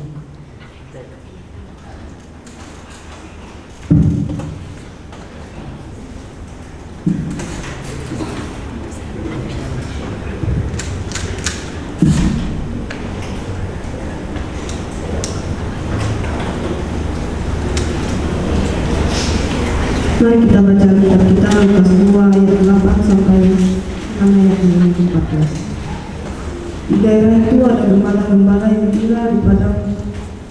Mari kita baca Alkitab kita Lukas 2 ayat 8 sampai 6 ayat 14. Di daerah itu ada gembala-gembala yang gila di padang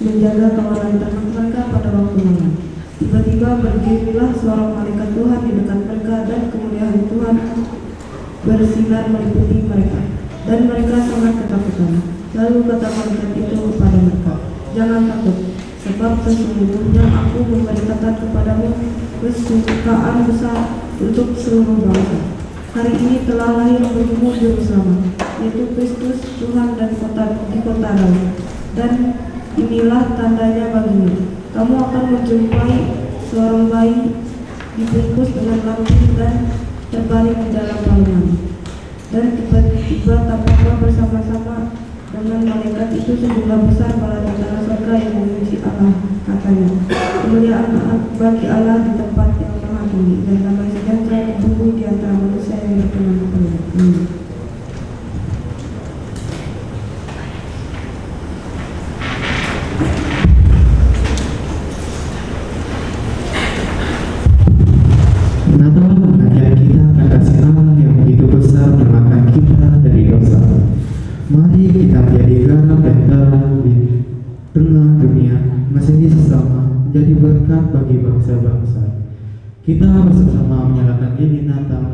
menjaga kawanan ternak mereka pada waktu malam. Tiba-tiba berdirilah seorang malaikat Tuhan di dekat mereka dan kemuliaan Tuhan bersinar meliputi mereka dan mereka sangat ketakutan. Lalu kata malaikat itu kepada mereka, jangan takut, sebab sesungguhnya aku memberitakan kepadamu kesukaan besar untuk seluruh bangsa. Hari ini telah lahir bagimu juru selamat, yaitu Kristus Tuhan dan di kota Daud. Dan inilah tandanya bagimu, kamu akan menjumpai seorang bayi dibungkus dengan lampin dan terbaring di dalam palungan. Dan tiba-tiba tampaklah bersama-sama dengan malaikat itu sejumlah besar bala tentara surga yang memuji Allah, katanya, kemuliaan bagi Allah di tempat yang maha tinggi, dan damai sejahtera tumbuh di antara manusia yang berkenan kepada Allah. Natal mengajar kita akan kasih Allah yang begitu besar menyelamatkan kita dari dosa. Mari kita menjadi garam dan terang di tengah dunia, menyedi sesama, menjadi berkat bagi bangsa-bangsa. Kita bersama menyalakan lilin Natal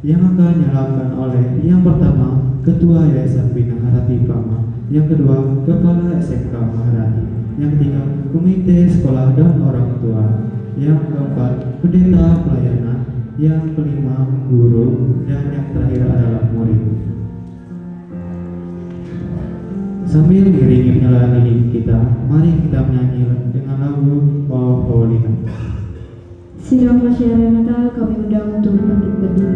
yang akan dinyalakan oleh yang pertama Ketua Yayasan Bina Harati Pama, yang kedua Kepala SMK Maharati, yang ketiga Komite Sekolah dan Orang Tua, yang keempat Pendeta Pelayanan, yang kelima Guru, dan yang terakhir adalah murid. Sambil mengiringi penyalaan lilin kita, mari kita menyanyi dengan lagu Oh Holy Night. Sidang masyarakat Natal kami undang untuk bangkit berdiri.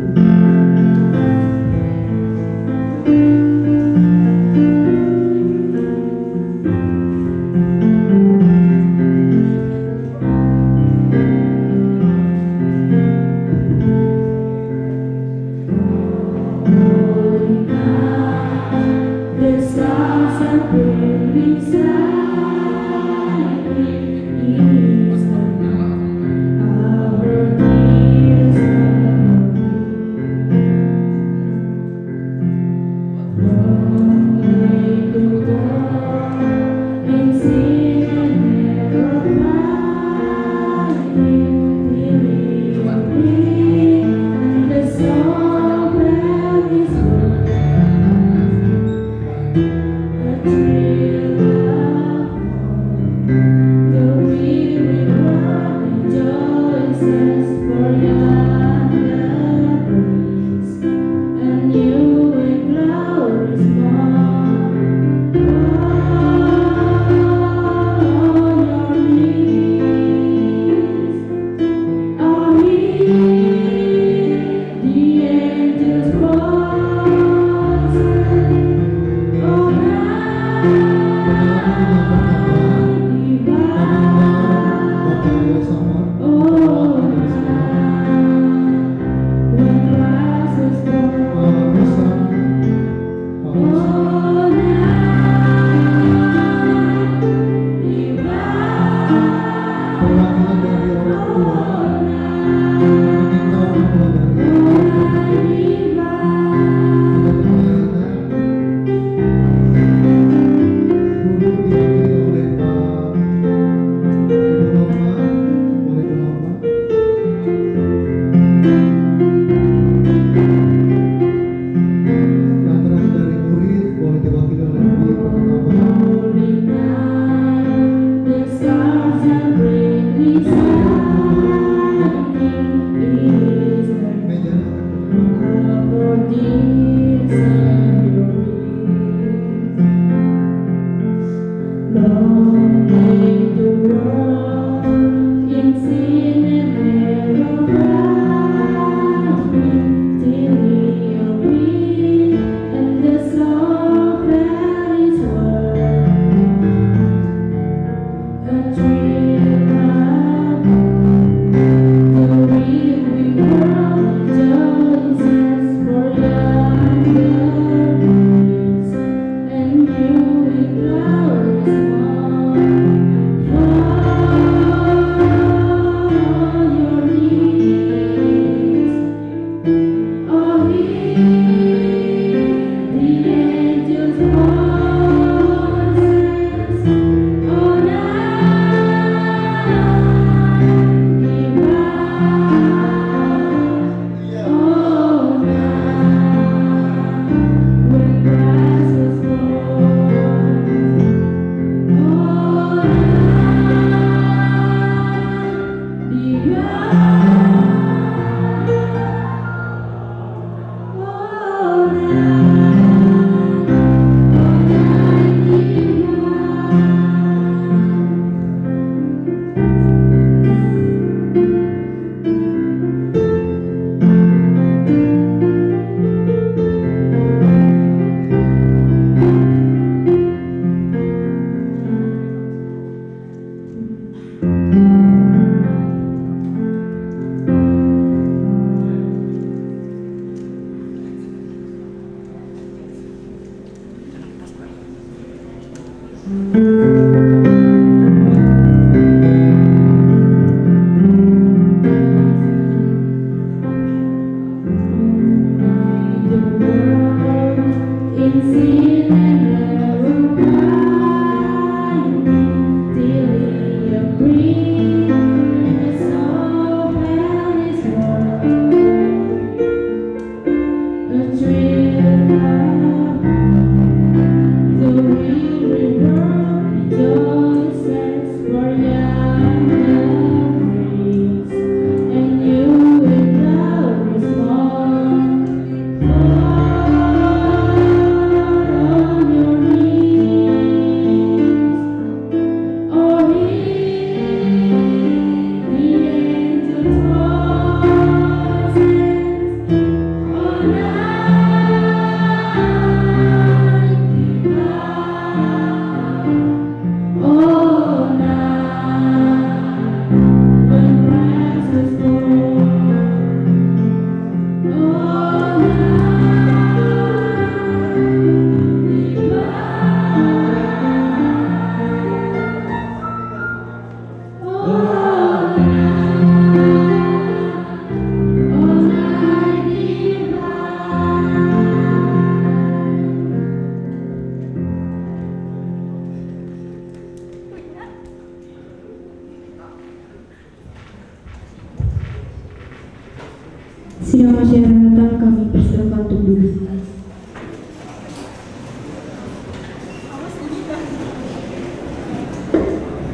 Sidang masyarakat kami persilakan untuk duduk.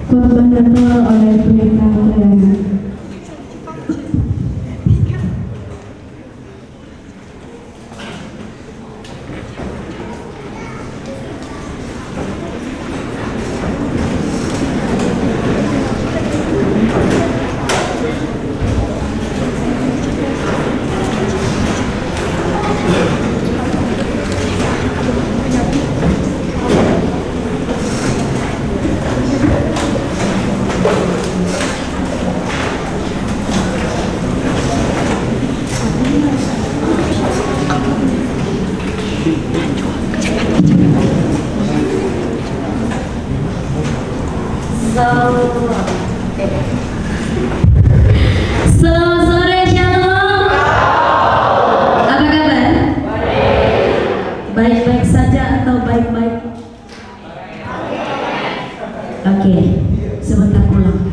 Korban Natal oleh pendeta pelayanan. Selamat sore, Shalom. Apa kabar? Baik-baik saja atau baik-baik? Oke, sebentar pulang.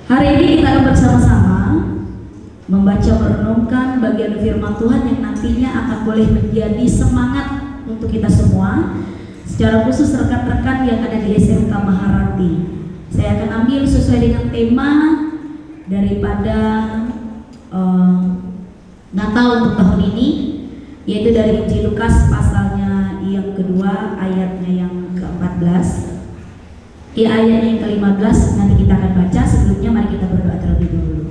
Hari ini kita akan bersama-sama membaca merenungkan bagian firman Tuhan yang nantinya akan boleh menjadi semangat untuk kita semua, secara khusus rekan-rekan yang ada di SMK Maharati. Saya akan ambil sesuai dengan tema daripada Natal untuk tahun ini, yaitu dari Injil Lukas pasalnya yang kedua, ayatnya yang ke-14. Ayatnya yang ke-15 nanti kita akan baca. Sebelumnya mari kita berdoa terlebih dahulu.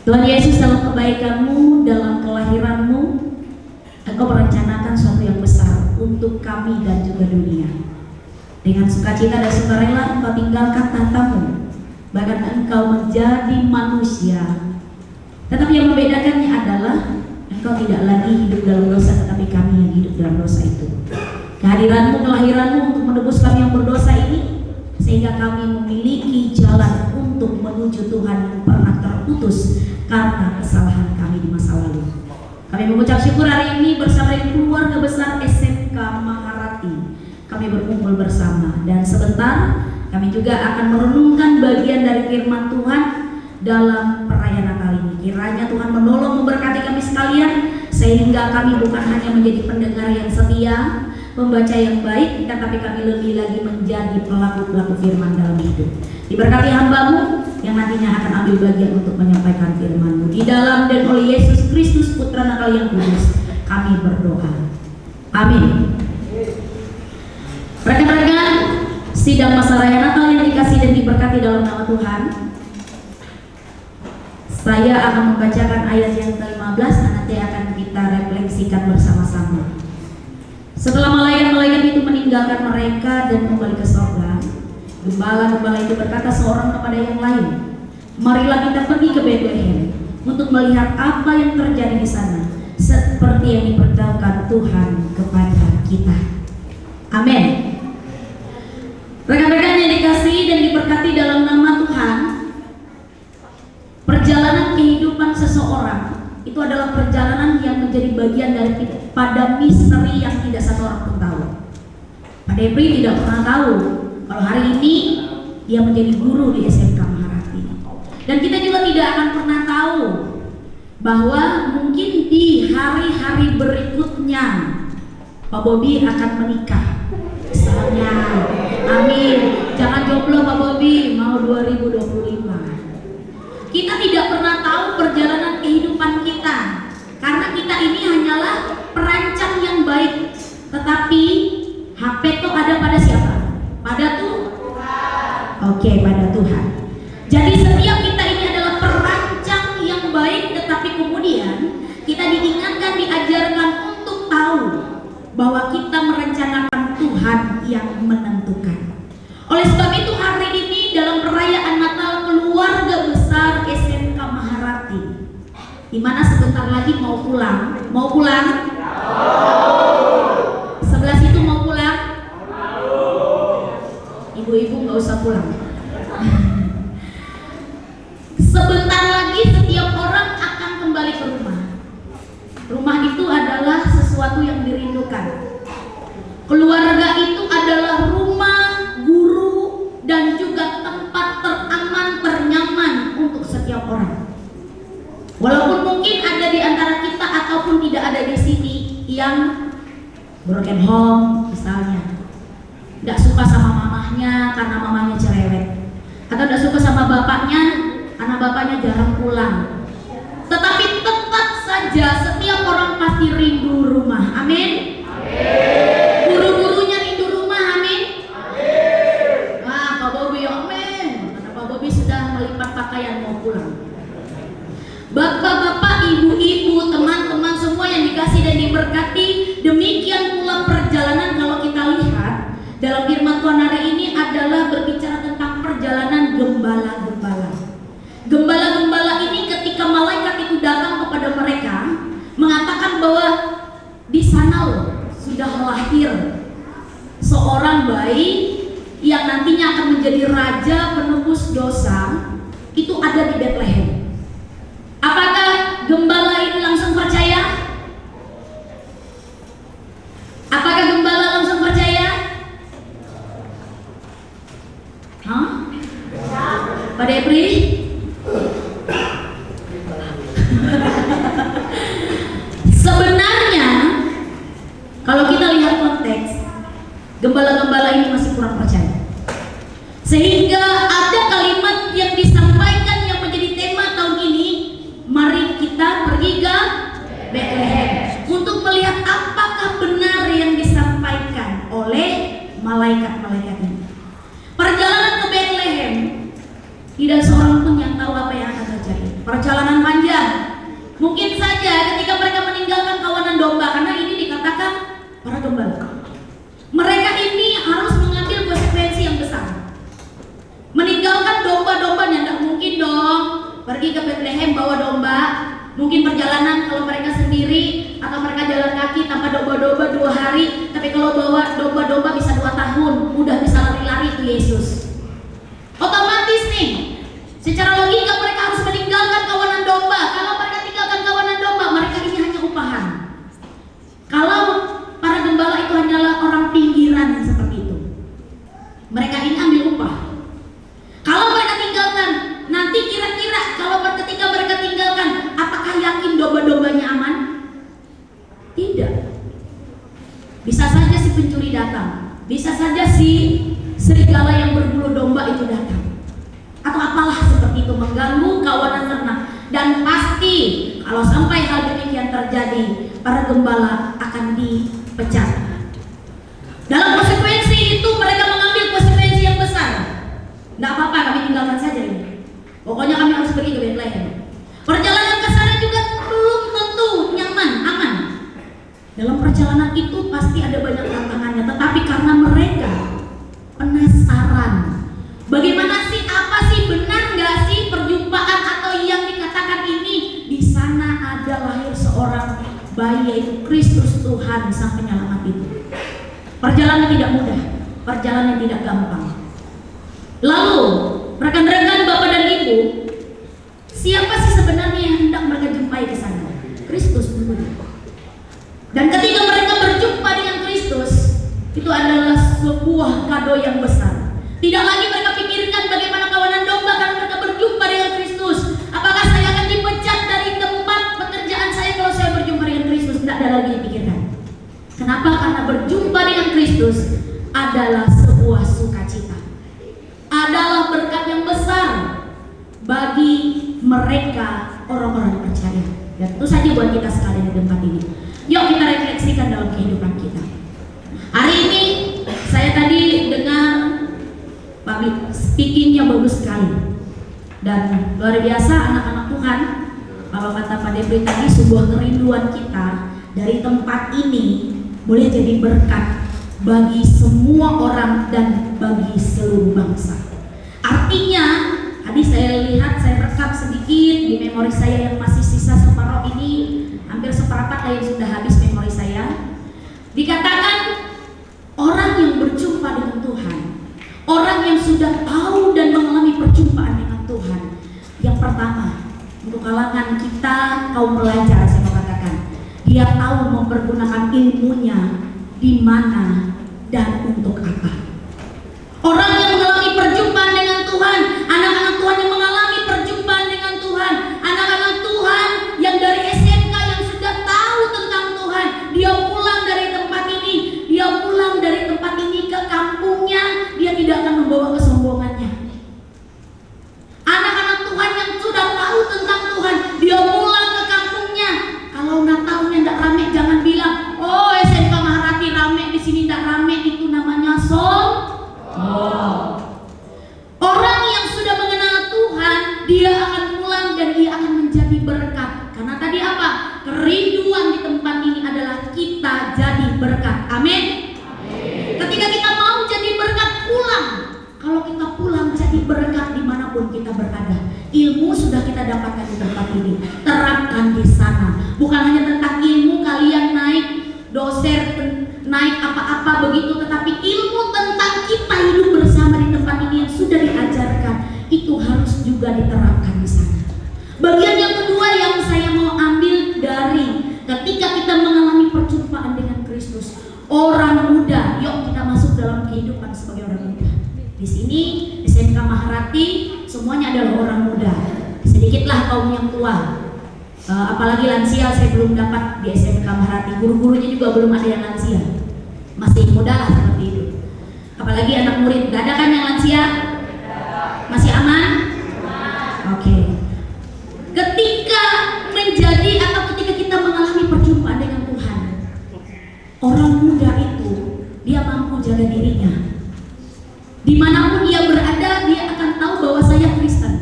Tuhan Yesus, dalam kebaikan-Mu, dalam kelahiran-Mu, Engkau merencanakan sesuatu yang besar untuk kami dan juga dunia. Dengan sukacita dan sukarela Engkau tinggalkan tahta-Mu, bahkan Engkau menjadi manusia. Tetapi yang membedakannya adalah Engkau tidak lagi hidup dalam dosa, tetapi kami yang hidup dalam dosa itu. Kehadiran-Mu, kelahiran-Mu untuk menebus kami yang berdosa ini, sehingga kami memiliki jalan untuk menuju Tuhan yang pernah terputus karena kesalahan kami di masa lalu. Kami mengucap syukur hari ini bersama dengan keluarga besar SMK Maharati. Kami berkumpul bersama dan sebentar kami juga akan merenungkan bagian dari firman Tuhan dalam perayaan Natal ini. Kiranya Tuhan menolong memberkati kami sekalian, sehingga kami bukan hanya menjadi pendengar yang setia, pembaca yang baik, tetapi kami lebih lagi menjadi pelaku-pelaku firman dalam hidup. Diberkati hamba-Mu yang nantinya akan ambil bagian untuk menyampaikan firman-Mu. Di dalam dan oleh Yesus Kristus Putra Natal yang kudus, kami berdoa. Amin. Rekan-rekan, sidang masa raya Natal yang dikasih dan diberkati dalam nama Tuhan, saya akan membacakan ayat yang ke-15 dan nanti akan kita refleksikan bersama-sama. Setelah malaikat-malaikat itu meninggalkan mereka dan kembali ke surga, gembala-gembala itu berkata seorang kepada yang lain, "Marilah kita pergi ke Bethlehem untuk melihat apa yang terjadi di sana, seperti yang diberitahukan Tuhan kepada kita." Amin. Rekan-rekan yang dikasihi dan diberkati dalam nama Tuhan, perjalanan kehidupan seseorang itu adalah perjalanan yang menjadi bagian daripada misteri yang tidak satu orang pun tahu. Pak Depri tidak pernah tahu kalau hari ini dia menjadi guru di SMK Maharati. Dan kita juga tidak akan pernah tahu bahwa mungkin di hari-hari berikutnya Pak Bobi akan menikah. Misalnya, amin. Jangan jomblo Pak Bobi, mau 2025. Kita tidak pernah tahu perjalanan kehidupan kita, karena kita ini hanyalah perancang yang baik. Tetapi HP itu ada pada siapa? Pada Tuhan. Oke, pada Tuhan. Jadi setiap kita ini adalah perancang yang baik, tetapi kemudian kita diingatkan, diajarkan untuk tahu bahwa kita merencanakan Tuhan yang menentukan. Oleh sebab itu hari ini dalam perayaan Natal keluarga besar SMK Maharati, di mana sebentar lagi mau pulang. Mau pulang? Sebelah situ mau pulang? Ibu-ibu nggak usah pulang. Sebentar lagi setiap orang akan kembali ke rumah. Rumah itu adalah sesuatu yang dirindukan. Keluarga itu adalah rumah, guru, dan juga tempat teraman, ternyaman untuk setiap orang. Walaupun mungkin ada di antara kita ataupun tidak ada di sini yang broken home misalnya, tidak suka sama mamahnya karena mamahnya cerewet, atau tidak suka sama bapaknya karena bapaknya jarang pulang. Tetapi tetap saja setiap orang pasti rindu rumah. Amin. Guru-gurunya rindu rumah. Amin. Wah, Pak Bobi, amin. Karena Pak Bobi sudah melipat pakaian mau pulang. Bapak-bapak, ibu-ibu, teman-teman semua yang dikasih dan diberkati, demikian pula perjalanan kalau kita lihat dalam firman Tuhan hari ini adalah berbicara tentang perjalanan gembala-gembala. Gembala-gembala ini ketika malaikat itu datang kepada mereka mengatakan bahwa di sana loh sudah lahir seorang bayi yang nantinya akan menjadi raja penebus dosa itu ada di Bethlehem. Apakah gembala ini langsung percaya? Apakah gembala langsung percaya? Hah? Pak Depri? Sebenarnya kalau kita lihat konteks, gembala-gembala ini masih kurang percaya. Sehingga ada kalimat yang disampaikan yang menjadi tema tahun ini, mari kita pergi ke Bethlehem untuk melihat apakah benar yang disampaikan oleh malaikat-malaikat ini. Perjalanan ke Bethlehem, tidak seorang pun yang tahu apa yang akan terjadi. Perjalanan panjang. Mungkin saja ketika mereka meninggalkan kawanan domba, karena ini dikatakan para gembala, mereka ini harus mengambil konsekuensi yang besar. Meninggalkan domba-dombanya, tidak mungkin dong pergi ke Bethlehem bawa domba. Mungkin perjalanan kalau mereka sendiri atau mereka jalan kaki tanpa domba-domba 2 hari, tapi kalau bawa domba-domba bisa 2 tahun, udah bisa lari-lari itu Yesus. Otomatis nih, secara logika mereka harus meninggalkan kawanan domba. Kalau mereka tinggalkan kawanan domba, mereka ini hanya upahan. Kalau para gembala itu hanyalah orang pinggiran seperti itu, mereka ini ambil upah. Kalau mereka tinggalkan, nanti kira-kira kalau ketika mereka tinggalkan, apakah yakin domba-dombanya aman? Tidak. Bisa saja si pencuri datang, bisa saja si serigala yang berbulu domba itu datang, atau apalah seperti itu mengganggu kawanan ternak. Dan pasti kalau sampai hal demikian terjadi, para gembala akan dipecat. Dalam konsekuensi itu mereka mengambil konsekuensi yang besar. Nggak apa-apa, kami tinggalkan saja ini. Pokoknya kami harus pergi ke Bethlehem. Perjalanan ke sana juga belum tentu nyaman, aman. Dalam perjalanan itu pasti ada banyak tantangannya, tetapi karena mereka penasaran, bagaimana sih, apa sih, benar nggak sih perjumpaan atau yang dikatakan ini? Di sana ada lahir seorang bayi, yaitu Kristus Tuhan Sang Penyelamat itu. Perjalanan tidak mudah, perjalanan tidak gampang. Lalu rekan-rekan Bapak dan Ibu, siapa sih sebenarnya yang hendak mereka jumpai ke sana? Kristus dulu. Dan ketika mereka berjumpa dengan Kristus, itu adalah sebuah kado yang besar. Tidak lagi mereka pikirkan bagaimana kawanan domba karena mereka berjumpa dengan Kristus. Apakah saya akan dipecat dari tempat pekerjaan saya kalau saya berjumpa dengan Kristus? Tidak ada lagi dipikirkan. Kenapa? Karena berjumpa dengan Kristus adalah sebuah sukacita, adalah berkat yang besar bagi mereka orang-orang percaya. Dan tentu saja buat kita sekalian di tempat ini. Yuk kita refleksikan dalam kehidupan kita. Hari ini saya tadi dengar public speakingnya bagus sekali. Dan luar biasa anak-anak Tuhan. Kalau kata Pak Depri tadi, sebuah kerinduan kita dari tempat ini boleh jadi berkat bagi semua orang dan bagi seluruh bangsa. Artinya, tadi saya lihat, saya rekap sedikit di memori saya yang masih sisa separuh ini, hampir seperempat yang sudah habis memori saya. Dikatakan orang yang berjumpa dengan Tuhan, orang yang sudah tahu dan mengalami perjumpaan dengan Tuhan, yang pertama untuk kalangan kita kaum pelajar, saya mau katakan, dia tahu mempergunakan ilmunya di mana dan untuk apa. Orang yang mengalami perjumpaan dengan Tuhan, anak-anak Tuhan yang mengalami perjumpaan dengan Tuhan, anak-anak Tuhan yang dari SMK yang sudah tahu tentang Tuhan, dia pulang dari tempat ini, dia pulang dari tempat ini ke kampungnya, dia tidak akan membawa kesombongannya. Anak-anak Tuhan yang sudah tahu tentang Tuhan, dia pulang ke kampungnya. Kalau Natalnya tidak rame, jangan bilang, oh SMK Maharati rame, di sini tidak rame, itu namanya Orang yang sudah mengenal Tuhan, dia akan pulang dan dia akan menjadi berkat. Karena tadi apa? Kerinduan di tempat ini adalah kita jadi berkat. Amin. Ketika kita mau jadi berkat, pulang. Kalau kita pulang jadi berkat dimanapun kita berada. Ilmu sudah kita dapatkan di tempat ini, terapkan di sana. Bukan hanya tentang ilmu kalian naik doser, naik apa-apa begitu, tetapi ilmu tentang kita hidup bersama kehidupan sebagai orang muda. Di sini SMK Maharati semuanya adalah orang muda. Sedikitlah kaum yang tua. Apalagi lansia saya belum dapat di SMK Maharati. Guru-gurunya juga belum ada yang lansia. Masih muda lah seperti itu. Apalagi anak murid, gak ada kan yang lansia? Masih aman? Oke. Ketika menjadi atau ketika kita mengalami perjumpaan dengan Tuhan, orang muda itu dia mampu jaga dirinya. Dimanapun dia berada, dia akan tahu bahwa saya Kristen.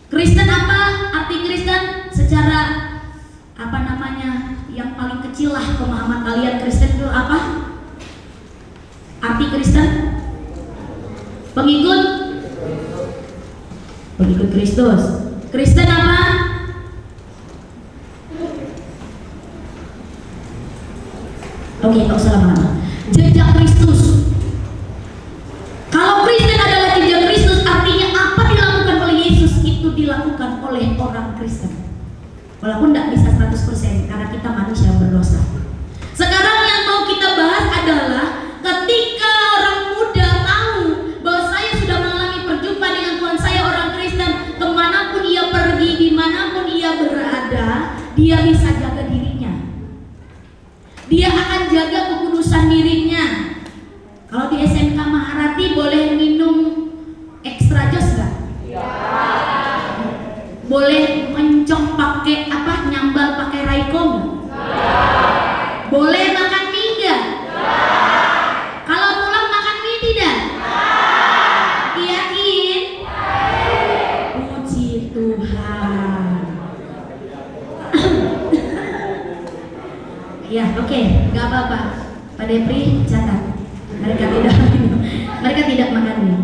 Kristen apa? Arti Kristen secara apa namanya? Yang paling kecil lah pemahaman kalian Kristen itu apa? Arti Kristen? Pengikut Kristus. Kristen apa? Oke, nggak usah lama-lama. Jejak Kristus. Kalau Kristen adalah jejak Kristus, artinya apa dilakukan oleh Yesus itu dilakukan oleh orang Kristen. Walaupun tidak bisa 100% karena kita manusia yang berdosa. Sekarang yang mau kita bahas adalah ketika orang muda tahu bahwa saya sudah mengalami perjumpaan dengan Tuhan, saya orang Kristen, kemanapun ia pergi, dimanapun ia berada, dia bisa jaga dirinya. Dia akan jaga kekudusan dirinya. Kalau di SMK Maharati boleh minum extra jos nggak? Boleh mencong pakai apa? Nyambal pakai raiko nggak? Boleh makan mie nggak? Kalau pulang makan mie tidak? Yakin? Puji Tuhan. Ya, oke, nggak apa-apa. Pak Depri catat. Mereka tidak makan mie.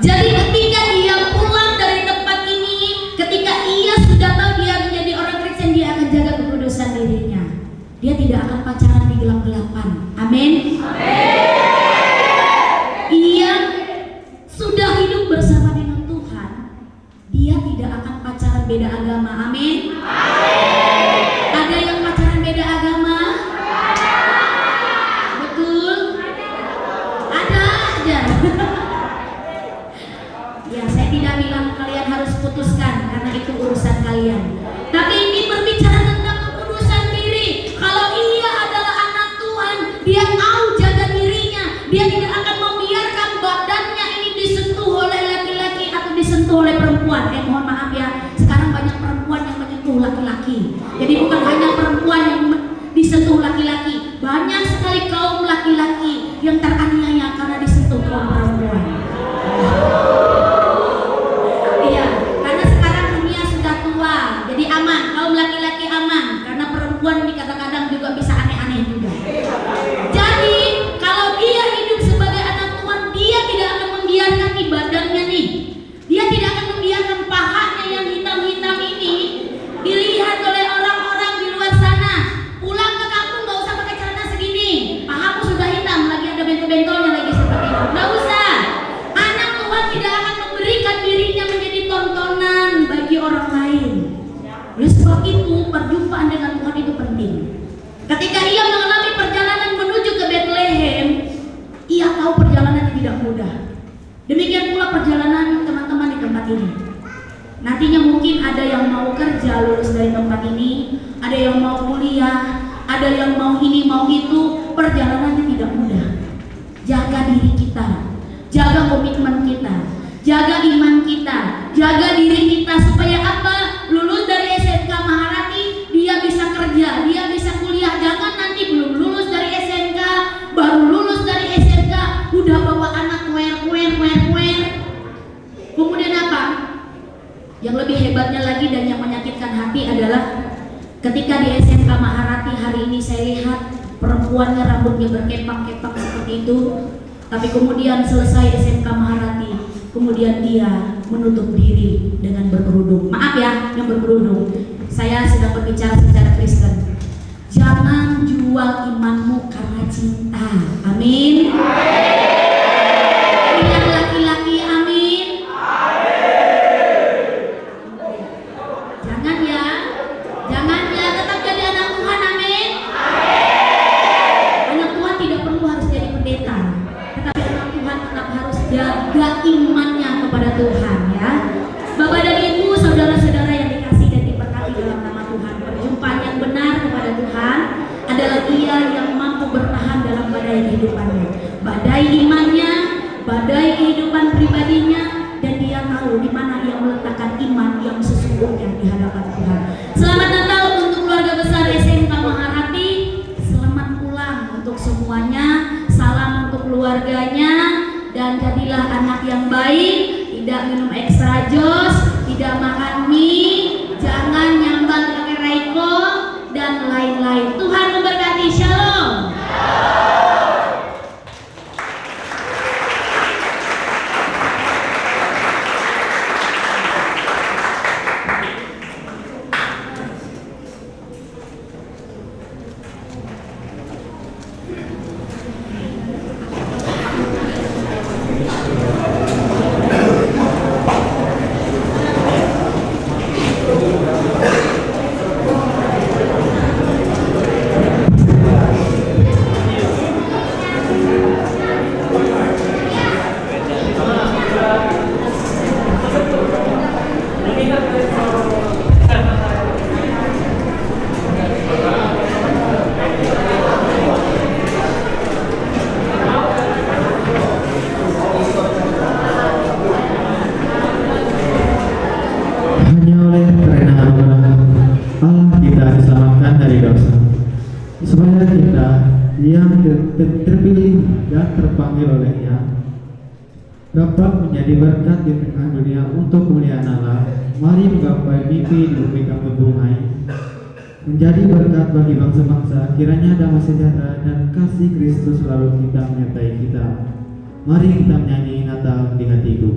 Jadi ketika dia pulang dari tempat ini, ketika ia sudah tahu dia menjadi orang Kristen, dia akan jaga kekudusan dirinya. Dia tidak akan pacaran di gelap-gelapan. Amin. Ia sudah hidup bersama dengan Tuhan. Dia tidak akan pacaran beda agama. Amin. Ada yang pacaran beda agama? Ya, saya tidak bilang kalian harus putuskan karena itu urusan kalian. Tapi ini berbicara tentang kekudusan diri. Kalau ia adalah anak Tuhan, dia tahu jaga dirinya. Dia tidak akan membiarkan badannya ini disentuh oleh laki-laki atau disentuh oleh perempuan. Mohon maaf ya, sekarang banyak perempuan yang menyentuh laki-laki. Jadi bukan hanya perempuan yang disentuh laki-laki, banyak sekali kaum laki-laki yang teraniaya karena disentuh kaum perempuan. Iya, karena sekarang dunia sudah tua, jadi aman, kaum laki-laki aman, karena perempuan ini kadang-kadang juga bisa aneh-aneh juga. Jadi kalau dia hidup sebagai anak Tuhan, dia tidak akan membiarkan di badannya nih, dia tidak akan membiarkan pahanya yang hitam-hitam ini dilihat oleh orang-orang di luar sana. Pulang ke kampung gak usah pakai celana segini, pahamu sudah hitam, lagi ada bentol-bentolnya lagi seperti itu. Gak usah. Anak Tuhan tidak akan memberikan dirinya menjadi tontonan bagi orang lain. Oleh sebab itu perjumpaan dengan Tuhan itu penting. Ketika ia mengalami perjalanan menuju ke Bethlehem, ia tahu perjalanan tidak mudah. Demikian pula perjalanan teman-teman di tempat ini. Nantinya mungkin ada yang mau kerja lulus dari tempat ini, ada yang mau kuliah, ada yang mau ini mau itu. Perjalanannya tidak mudah. Jaga diri kita, jaga komitmen kita, jaga iman kita, jaga diri kita supaya apa? Lulus dari SMK Maharati, dia bisa kerja, dia bisa kuliah. Jangan nanti belum lulus dari SMK, baru lulus dari SMK, udah bawa anak wer. Kemudian apa? Yang lebih hebatnya lagi dan yang menyakitkan hati adalah ketika di SMK Maharati hari ini saya lihat perempuannya rambutnya berkepang-kepang seperti itu, tapi kemudian selesai SMK Maharati, kemudian dia menutup diri dengan berkerudung. Maaf ya, yang berkerudung. Saya sedang berbicara secara Kristen. Jangan jual imanmu karena cinta. Amin. Yang laki-laki, amin. Jangan ya, tetap jadi anak Tuhan, amin. Anak Tuhan tidak perlu harus jadi pendeta. jaga imannya kepada Tuhan ya. Bapak dan Ibu, saudara-saudara yang dikasih dan diberkati dalam nama Tuhan, perjumpaan yang benar kepada Tuhan adalah Ia yang mampu bertahan dalam badai kehidupannya, badai imannya, badai kehidupan pribadinya, dan Dia tahu di mana Ia meletakkan iman yang sesungguhnya di hadapan Tuhan. Selamat Natal untuk keluarga besar SMK Maharati, selamat pulang untuk semuanya, salam untuk keluarganya, dan jadilah anak yang baik. Tidak minum ekstra jos, tidak makan mie, jangan nyambal pakai Raiko, dan lain-lain. Tuhan memberkati. Shalom. Hanya oleh karena anugerah Allah kita diselamatkan dari dosa, supaya kita yang terpilih dan terpanggil olehnya dapat menjadi berkat di tengah dunia untuk kemuliaan Allah. Mari menggapai mimpi di bumi kami bungai, menjadi berkat bagi bangsa-bangsa. Kiranya damai sejahtera dan kasih Kristus selalu kita menyertai kita. Mari kita menyanyi Natal di hatiku.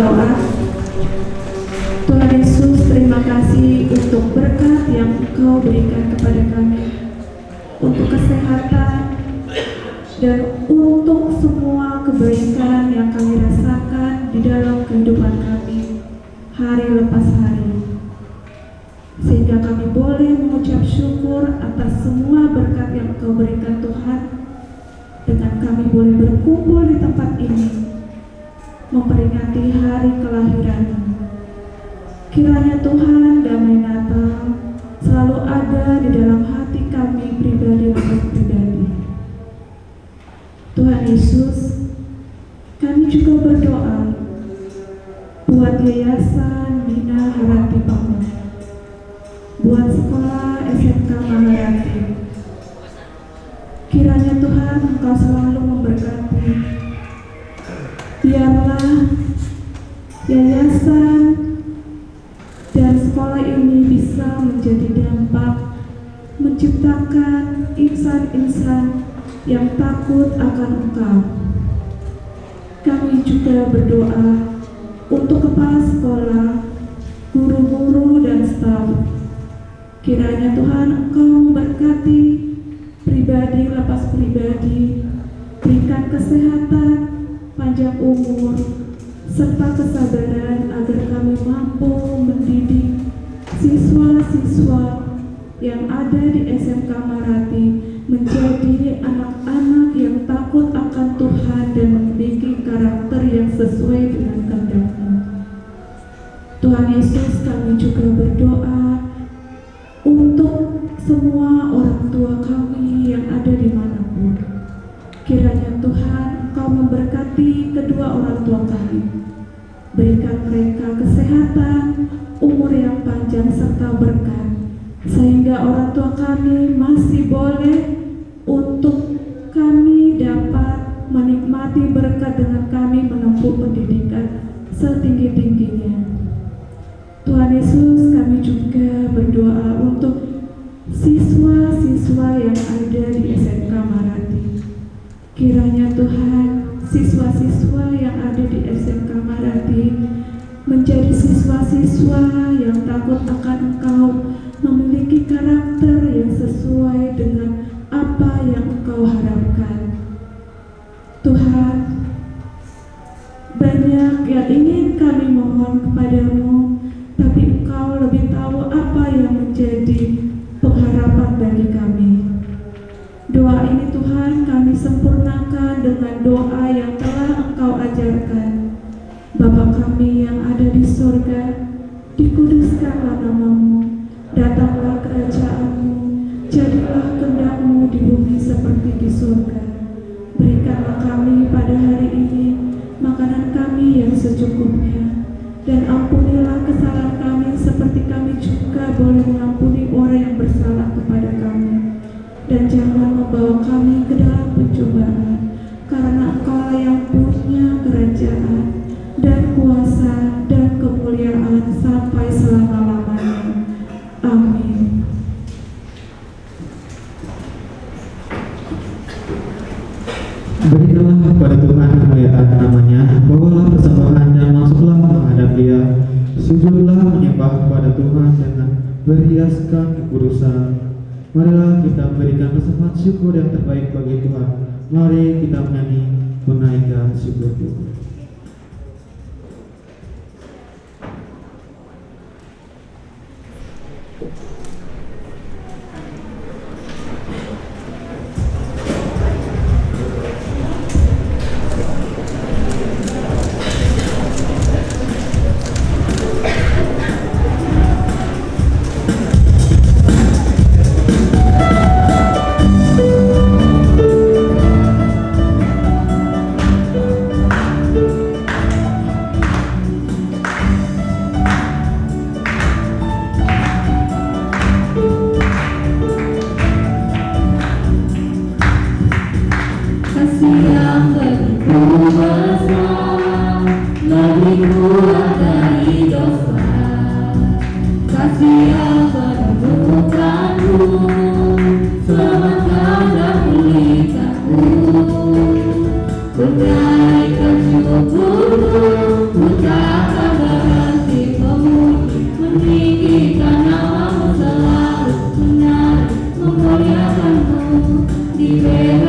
berdoa. Tuhan Yesus, terima kasih untuk berkat yang Engkau berikan kepada kami, untuk kesehatan dan untuk semua kebaikan yang kami rasakan di dalam kehidupan kami hari lepas hari, sehingga kami boleh mengucap syukur atas semua berkat yang Engkau berikan Tuhan. Dengan kami boleh berkumpul di tempat ini memperingati hari kelahiran. Kiranya Tuhan damai Natal selalu ada di dalam hati kami pribadi. Tuhan Yesus, kami juga berdoa buat Yayasan Bina Harati Pamung, buat sekolah SMK Maharati. Kiranya Tuhan Engkau selalu memberkati. Biarlah yayasan dan sekolah ini bisa menjadi dampak menciptakan insan-insan yang takut akan Engkau. Kami juga berdoa untuk kepala sekolah, guru-guru dan staf. Kiranya Tuhan Engkau memberkati pribadi lepas pribadi, berikan kesehatan, panjang umur, serta kesabaran agar kami mampu mendidik siswa-siswa yang ada di SMK Marati menjadi anak-anak yang takut akan Tuhan dan memiliki karakter yang sesuai dengan kehendak-Mu. Tuhan Yesus, kami juga berdoa untuk semua orang tua kami yang ada dimanapun. Kiranya Tuhan Engkau memberkati kedua orang tua kami, berikan mereka kesehatan, umur yang panjang serta berkat, sehingga orang tua kami masih boleh untuk kami dapat menikmati berkat dengan kami menempuh pendidikan setinggi-tingginya. Tuhan Yesus, kami juga berdoa untuk siswa-siswa yang ada di SMK Marati. Kiranya Tuhan, siswa-siswa yang ada di SMK Marati menjadi siswa-siswa yang takut akan Engkau, memiliki karakter yang sesuai dengan apa yang Engkau harapkan. Tuhan, banyak yang ingin kami mohon kepadamu, tapi Engkau lebih tahu apa yang menjadi pengharapan bagi kami. Doa ini Tuhan kami sempurnakan dengan doa yang telah Engkau ajarkan. Bapa kami yang ada di surga, dikuduskanlah nama-Mu, datanglah kerajaan-Mu, jadilah kehendak-Mu di bumi seperti di surga. Berikanlah kami pada hari ini makanan kami yang secukupnya, dan ampunilah kesalahan kami seperti kami juga boleh mengampuni orang yang bersalah kepada kami. Dan jangan membawa kami ke dalam pencobaan, karena Engkau yang punya kerajaan dan kuasa dan kemuliaan sampai selama-lamanya. Amin. Berikanlah kepada Tuhan kemuliaan namanya, bawalah persembahan dan masuklah menghadap Dia, sujudlah menyembah kepada Tuhan dengan berhiaskan kekudusan. Marilah kita berikan persembahan syukur yang terbaik bagi Tuhan. Mari kita menyanyi menaikkan syukur Tuhan. Berkaikan syukurku,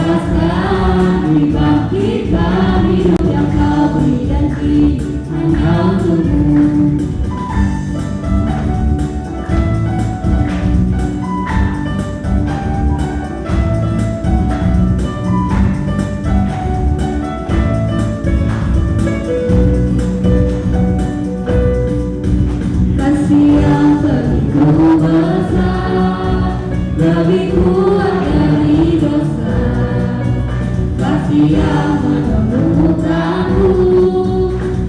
dibebaskan, dibangkitkan, hidup yang kau beri dan kini hanya untukmu. Kasih yang begitu besar, lebih kuat dari dosa. Kasih yang menemukanku,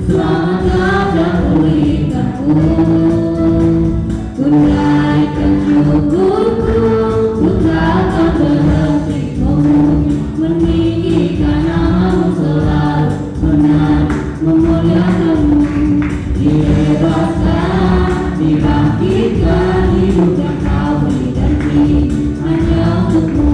selamatkan dan pulihkanku. Kunaikan syukurku, ku takkan berhenti memuji, meninggikan namamu selalu, benar memuliakanmu. Dibebaskan, dibangkitkan, hidup yang kau beri dan kini hanya untukmu.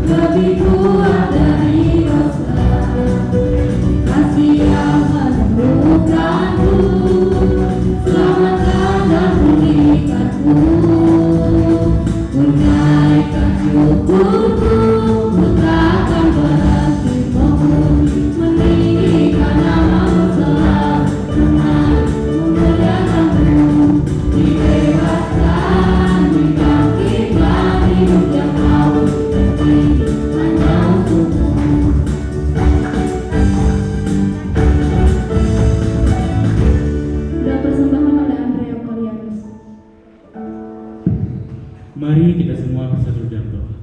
Lebih kuat dari dosa, kasih yang menemukanku, selamatkan dan pulihkanku. Kunaikan syukurku, ku takkan berhenti memuji, meninggikan namamu selalu, benar memuliakanmu. Dibebaskan, dibangkitkan, hidup yang kau beri hanya untukmu. Sudah persembahan oleh Andrea Polianus. Mari kita semua bersatu dalam doa.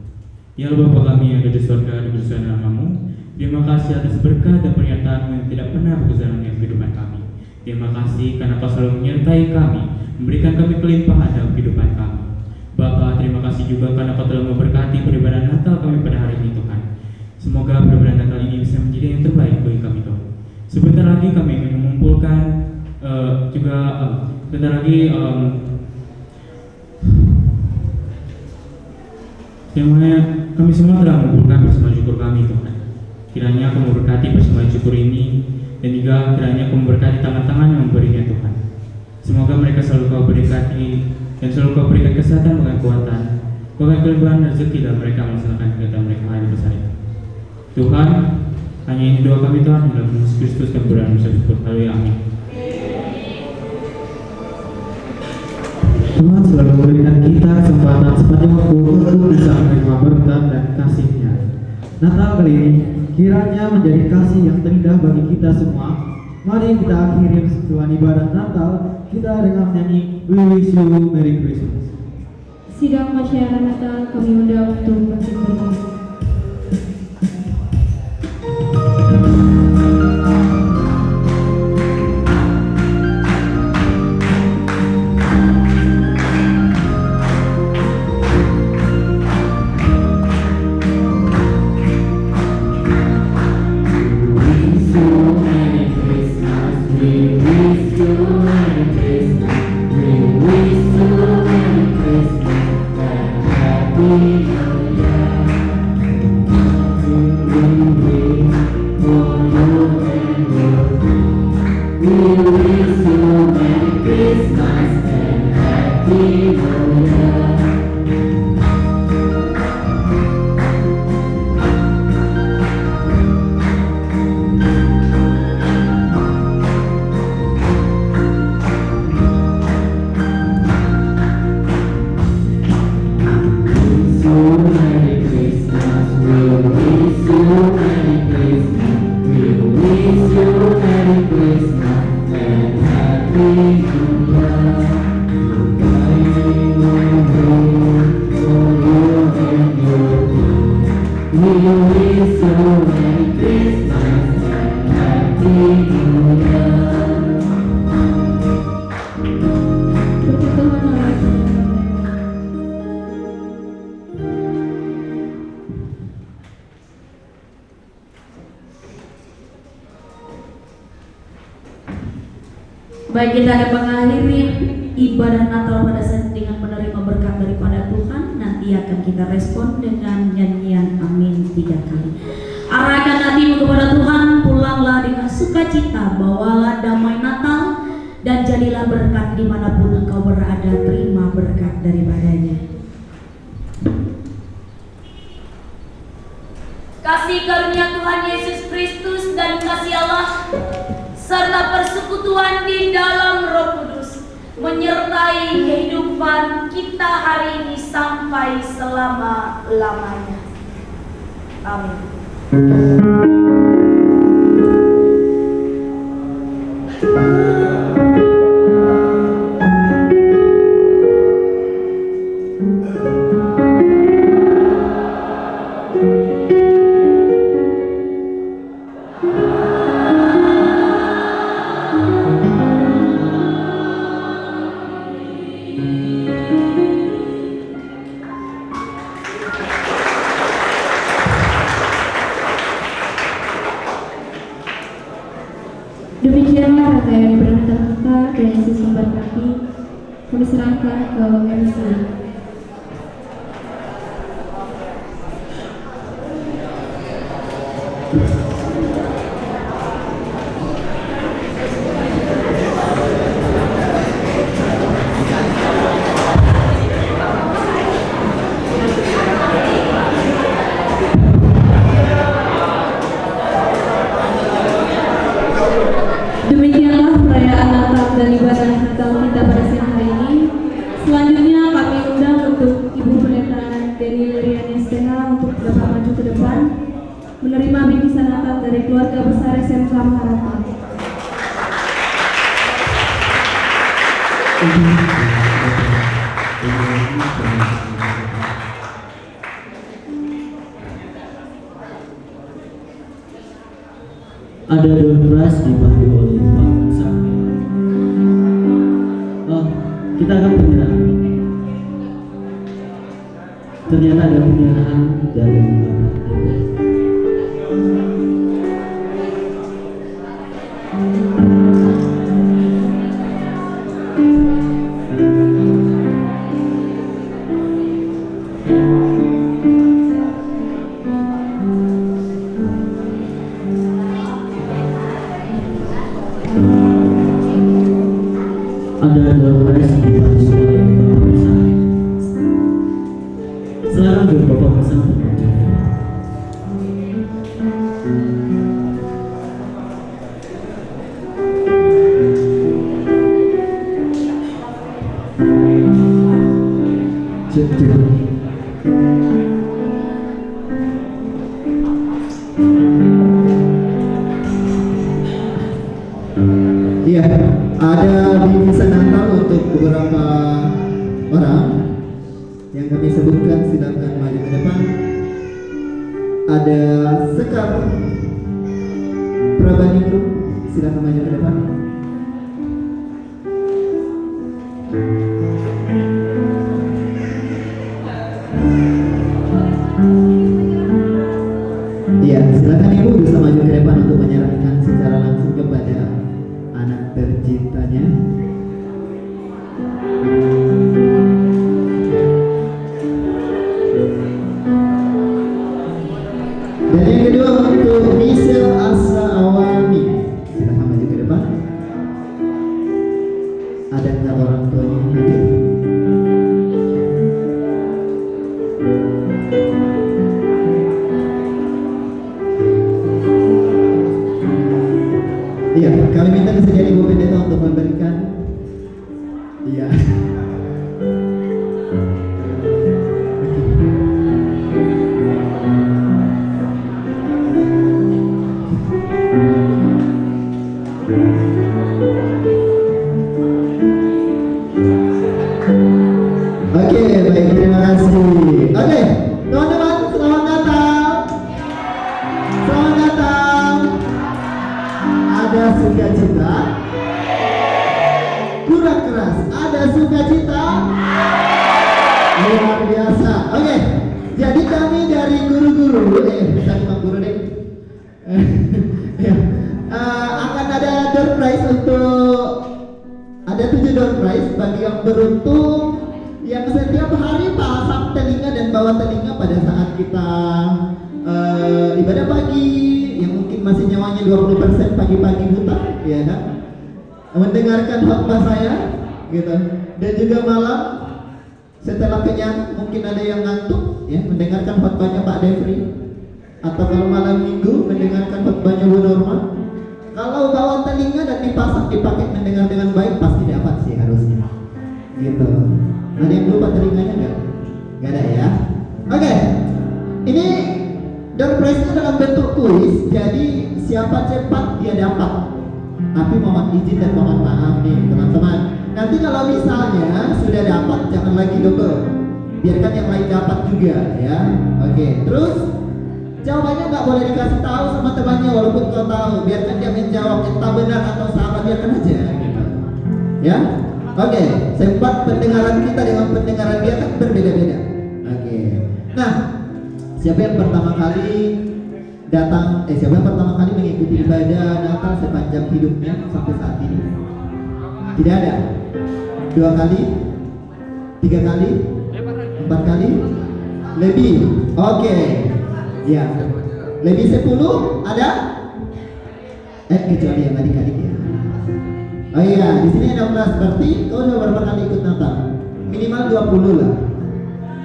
Ya Bapa kami yang ada di surga, dikuduskan namamu. Terima kasih atas berkat dan pernyataan yang tidak pernah berkesudahan dalam kehidupan kami. Terima kasih karena Kau selalu menyertai kami, memberikan kami kelimpahan dalam kehidupan kami. Bapa, terima kasih juga karena Kau telah memberkati peribadahan Natal kami pada hari ini Tuhan. Semoga peribadahan Natal ini bisa menjadi yang terbaik bagi kami Tuhan. Sebentar lagi kami ingin mengumpulkan sebentar lagi kami semua telah mengumpulkan persembahan syukur kami Tuhan. Kiranya Kau memberkati persembahan syukur ini, dan juga kiranya Kau memberkati tangan-tangan yang memberinya Tuhan. Semoga mereka selalu Kau berkati dan selalu Kau berikan kesehatan dengan kekuatan, bahkan kelebihan rezeki dalam mereka melaksanakan kegiatan mereka hari besar itu. Tuhan, hanya ini doa kami Tuhan, dalam Yesus Kristus kami berdoa syukur. Haleluya, amin. Tuhan selalu memberikan kita kesempatan sepanjang waktu untuk bisa menerima berkat dan kasih-Nya. Natal kali ini kiranya menjadi kasih yang terindah bagi kita semua. Mari kita akhiri setelah ibadah Natal kita dengan menyanyi We Wish You Merry Christmas. Sidang masyarakat Natal kami undang untuk bangkit bernyanyi. Baik, kita ada mengakhiri ibadah Natal pada saat dengan menerima berkat nanti akan kita respon dengan nyanyian amin 3 kali. Arahkan hatimu kepada Tuhan, pulanglah dengan sukacita, bawalah damai Natal, dan jadilah berkat dimanapun engkau berada, terima berkat daripadanya. Kasih karunia Tuhan Yesus Kristus dan kasih Allah serta persekutuan di dalam Roh Kudus menyertai kehidupan kita hari ini sampai selama-lamanya. Amin. Demikianlah rangkaian yang berangkat kita dan Yesus memberkati. Kami serahkan ke MC. Demikianlah perayaan Natal dan ibadah Natal kita pada siang hari ini. Selanjutnya kami undang untuk Ibu Pendeta Deni Liriani Stena untuk dapat maju ke depan menerima bingkisan Natal dari keluarga besar SMK Harapan. Ada door prize dibantu oleh Pak Sam. Oh, kita akan penyerahan. Ternyata ada penyerahan dari Bapak Dewa. Ada door prize dibantu oleh Bapak Sam. Selamat Bapak Sam. Iya, ada bingkisan Natal untuk beberapa orang yang kami sebutkan, silakan maju ke depan. Ada Sekar Prabani Group, silakan maju ke depan. Iya, silakan Ibu bisa maju ke depan untuk menyerahkan secara langsung kepada anak tercintanya. Dan yang kedua untuk Michelle Asa Awami, silakan maju ke depan. Ada nggak orang tuanya yang hadir? Iya, kami minta kesediaan Ibu Pendeta untuk memberikan. Iya. Oke, baik, terima kasih. Oke, teman-teman, selamat Natal. Selamat Natal. Ada sukacita, kurang keras. Ada sukacita, luar biasa. Oke, jadi kami dari guru-guru, bukan guru deh, akan ada door prize untuk, ada 7 door prize bagi yang beruntung yang setiap hari pasang telinga bawa telinga pada saat kita ibadah pagi, yang mungkin masih nyawanya 20% pagi-pagi buta, ya kan? Mendengarkan khotbah saya, gitu. Dan juga malam setelah kenyang, mungkin ada yang ngantuk, ya, mendengarkan khotbahnya Pak Devri. Atau kalau malam minggu mendengarkan khotbahnya Bu Norma. Kalau bawa telinga dan dipasang dipakai mendengar dengan baik, pasti dapat sih harusnya. Gitu. Ada yang lupa telinganya nggak? Nggak ada ya? Oke. Ini door prize-nya dalam bentuk kuis, jadi siapa cepat dia dapat. Tapi mohon izin dan mohon maaf nih teman-teman. Nanti kalau misalnya sudah dapat, jangan lagi double. Biarkan yang lain dapat juga ya. Oke. Terus jawabannya nggak boleh dikasih tahu sama temannya walaupun kau tahu. Biarkan dia menjawab entah benar atau salah, biarkan aja. Ya. Oke. Sempat pendengaran kita dengan pendengaran dia kan berbeda-beda. Oke. Nah, siapa yang pertama kali datang? Siapa yang pertama kali mengikuti ibadah Natal sepanjang hidupnya sampai saat ini? Tidak ada. 2 kali, 3 kali, 4 kali, lebih. Oke. Ya. Lebih 10 ada? Kecuali yang adik-adik ya. Oh iya, di sini 16, berarti kau udah berapa kali ikut Natal? Minimal 20 lah.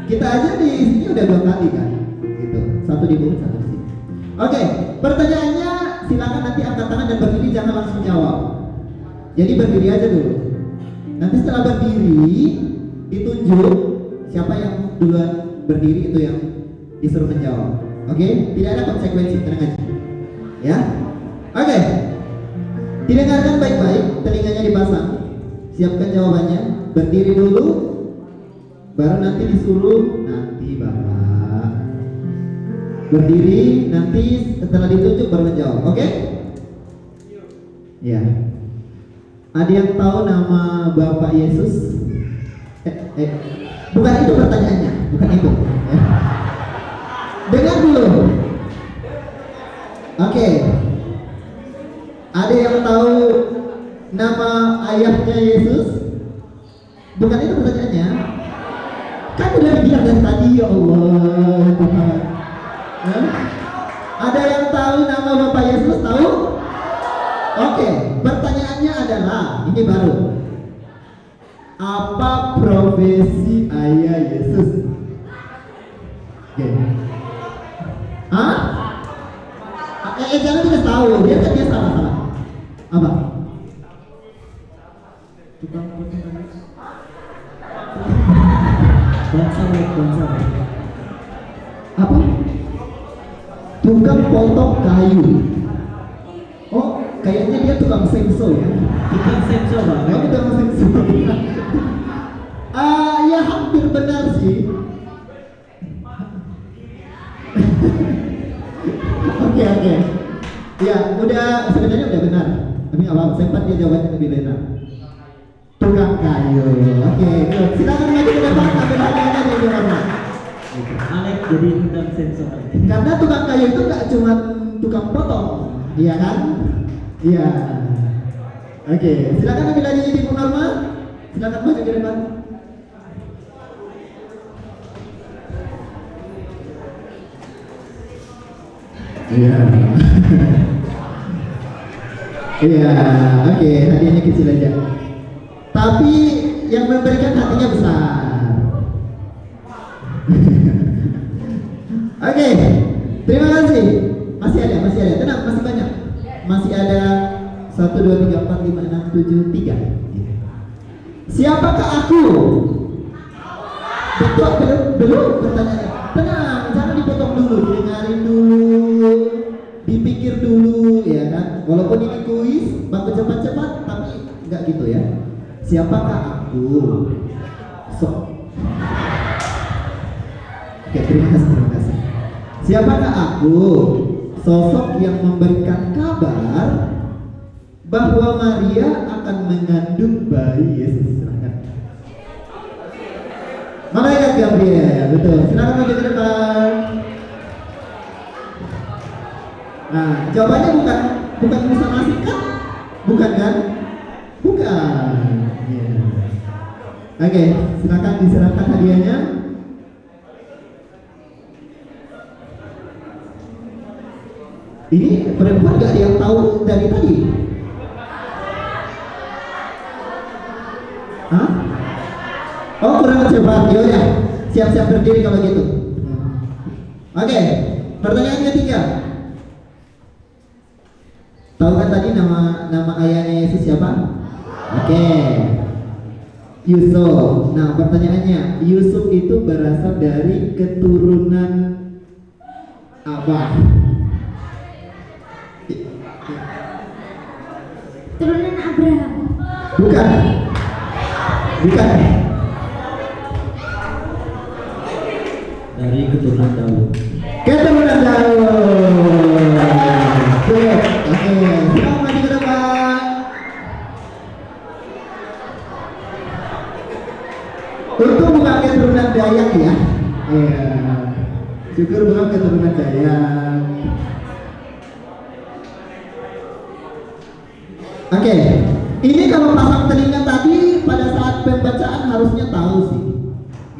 Kita aja di sini udah 2 kali kan? Gitu. 1 di bawah, 1 di sini. Oke, pertanyaannya silakan nanti angkat tangan dan berdiri, jangan langsung jawab. Jadi berdiri aja dulu. Nanti setelah berdiri ditunjuk siapa yang duluan berdiri itu yang disuruh menjawab. Oke, tidak ada konsekuensi, tenang aja. Ya. Oke. Didengarkan baik-baik, telinganya dipasang. Siapkan jawabannya. Berdiri dulu. Baru nanti disuruh nanti Bapak. Berdiri, nanti setelah ditunjuk baru menjawab. Oke? Ya. Ada yang tahu nama Bapak Yesus? Bukan itu pertanyaannya, bukan itu. Dengar dulu. Oke. Ada yang tahu nama ayahnya Yesus? Bukan itu pertanyaannya. Kan udah dibilang dari tadi, ya Allah Tuhan. Ada yang tahu nama Bapak Yesus? Tahu? Oke, pertanyaannya adalah ini baru. Apa profesi ayah Yesus? Oke. Hah? Jangan kita tahu, dia kan dia salah. Apa? Tukang potong bonsai. Apa? Tukang potong kayu. Oh, kayaknya dia tukang sengso ya. Tukang sensor Pak. Oh, tukang sengso. Ya hampir benar sih. Oke. Ya, sebenarnya udah benar. Tapi apa? Sempat dia jawabannya lebih benar. Tukang kayu. Oke, good. Silakan maju ke depan sambil hadiahnya di depan. Alex jadi tukang sensor. Karena tukang kayu itu nggak cuma tukang potong, iya kan? Iya. Oke, silakan ambil hadiahnya di Bu Norma. Silakan maju ke depan. Iya. Iya, oke, hadiahnya kecil aja. Tapi yang memberikan hatinya besar. Oke, terima kasih. Masih ada. Tenang, masih banyak. Masih ada 1, 2, 3, 4, 5, 6, 7, 3. Siapakah aku? Betul, belum pertanyaannya. Tenang, jangan dipotong dulu, dengarin dulu, dipikir dulu, ya kan? Walaupun ini kuis, baku cepat-cepat, tapi enggak gitu ya. Siapakah aku? Oke, terima kasih. Siapakah aku? Sosok yang memberikan kabar bahwa Maria akan mengandung bayi Yesus. Silakan. Malaikat Gabriel, betul. Silakan maju ke depan. Nah, jawabannya bukan urusan asik kan? Bukan kan? Bukan. Yeah. Oke, silakan diserahkan hadiahnya. Ini perempuan gak ada yang tahu dari tadi? Hah? Oh, kurang cepat. Yaudah, siap-siap berdiri kalau gitu. Oke, pertanyaan ketiga. Tahu kan tadi nama ayahnya Yesus siapa? Oke, Yusuf. Nah, pertanyaannya, Yusuf itu berasal dari keturunan apa? Turunan Abraham. Bukan. Dari keturunan Daud. Keturunan Daud. Oke, silakan maju ke depan. Untung bukan keturunan Dayak ya. Iya. Syukur bukan keturunan Dayak. Oke, ini kalau pasang telinga tadi pada saat pembacaan harusnya tahu sih,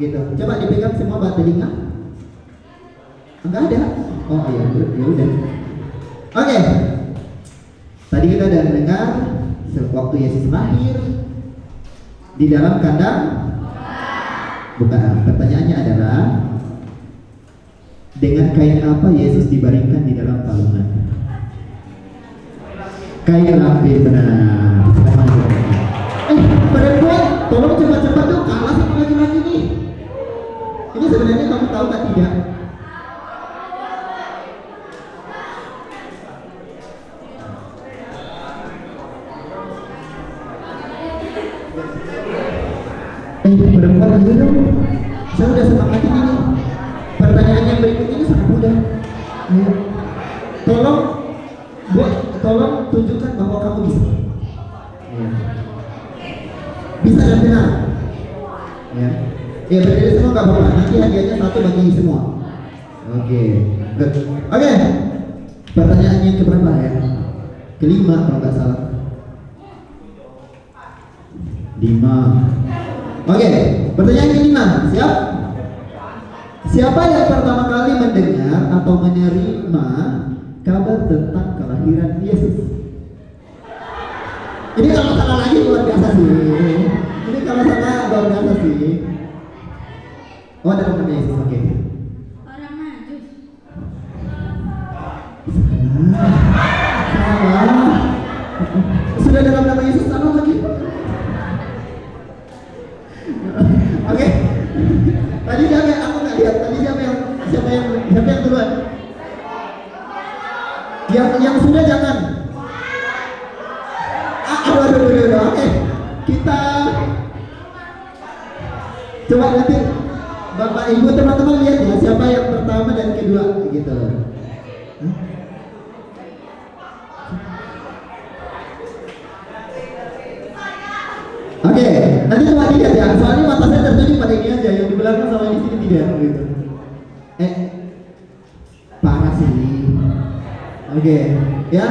gitu. Coba dipegang semua bat telinga. Enggak ada. Oh iya, ya udah. Oke, tadi kita udah dengar waktu Yesus lahir di dalam kandang. Bukan. Pertanyaannya adalah dengan kain apa Yesus dibaringkan di dalam palungan? Kain lapis, benar. Perempuan, tolong cepat-cepat dong, kalah sama laki-laki nih. Ini sebenarnya kamu tahu tak tidak? Perempuan aja dong. Saya udah semangat ini. Pertanyaan yang berikut ini sangat mudah. Ayo. Tolong tunjukkan bahwa kamu bisa. Bisa dan benar. Ya. Ya berdiri semua nggak apa-apa. Nanti hadiahnya satu bagi semua. Oke. Good. Oke. Pertanyaan yang keberapa ya? Kelima kalau nggak salah. 5. Oke. Pertanyaan kelima. Siap? Siapa yang pertama kali mendengar atau menerima kabar tentang kelahiran Yesus? Ini kalau salah lagi luar biasa sih. Ini kalau salah luar biasa sih. Oh, dalam nama Yesus, oke. Orang Majus. Salah. Sudah dalam nama Yesus salah lagi. Oke. Tadi siapa yang aku nggak lihat? Tadi siapa yang duluan? Yang sudah jangan. Aduh. Oke. Kita coba nanti Bapak Ibu teman-teman lihat ya siapa yang pertama dan kedua gitu. Oke, nanti coba lihat ya. Soalnya mata saya tertuju pada ini aja, yang di belakang sama di sini tidak gitu. Parah sih. Oke, ya.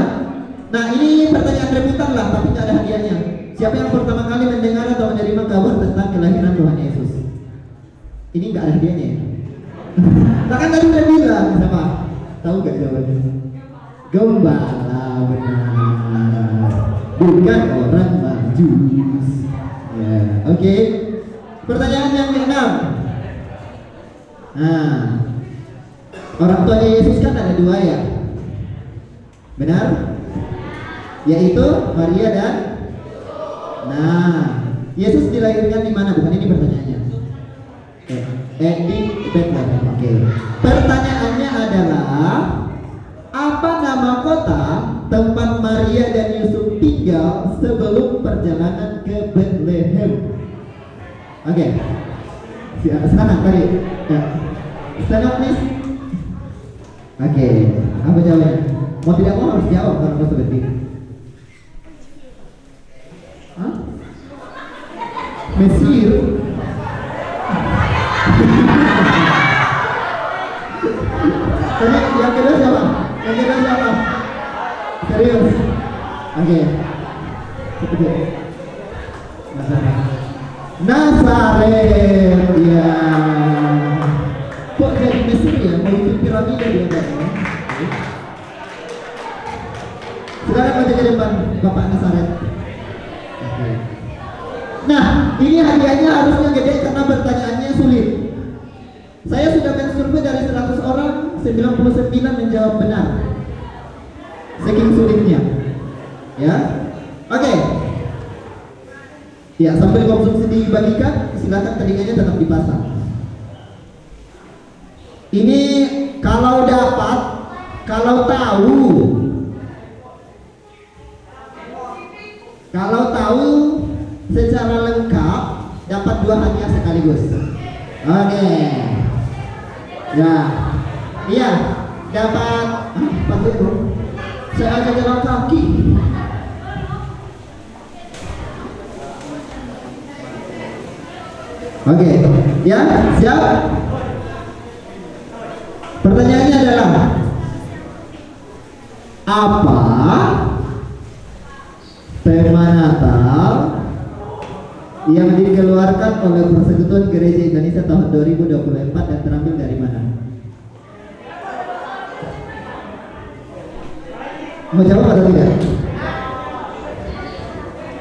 Nah ini pertanyaan rebutan lah, tapi tidak ada hadiahnya. Siapa yang pertama kali mendengar atau menerima kabar tentang kelahiran Tuhan Yesus? Ini nggak ada hadiahnya ya? Nah kan tadi udah bilang siapa? Tahu nggak jawabannya? Gembala, benar. Bukan orang Majus. Ya, oke. Pertanyaan yang ke-6. Nah, orang tuanya Yesus kan ada 2 ya? Benar? Yaitu Maria dan Yesus dilahirkan di mana? Bukan ini pertanyaannya. Di Bethlehem. Oke. Pertanyaannya adalah apa nama kota tempat Maria dan Yusuf tinggal sebelum perjalanan ke Bethlehem? Oke. Sana tadi. Ya. Stand up please. Oke. Apa jawabannya? Mau tidak mau harus jawab kalau mau seperti ini. Hah? Mesir? Tadi yang kedua siapa? Serius? Oke. Nazaret. Ya. Kok jadi Mesir ya? Mau bikin piramida dia kan? depan Bapak Nasaret. Oke. Nah, ini hadiahnya harusnya gede karena pertanyaannya sulit. Saya sudah mensurvei dari 100 orang, 99 menjawab benar. Saking sulitnya. Ya. Oke. Ya, sambil konsumsi dibagikan, silakan telinganya tetap dipasang. Ini kalau dapat, kalau tahu secara lengkap dapat 2 hadiah sekaligus. Oke. Ya. Iya, dapat apa itu? Saya aja jalan kaki. Oke, ya, siap? Pertanyaannya adalah apa tema Natal yang dikeluarkan oleh Persekutuan Gereja Indonesia tahun 2024 dan terambil dari mana? Mau jawab atau tidak?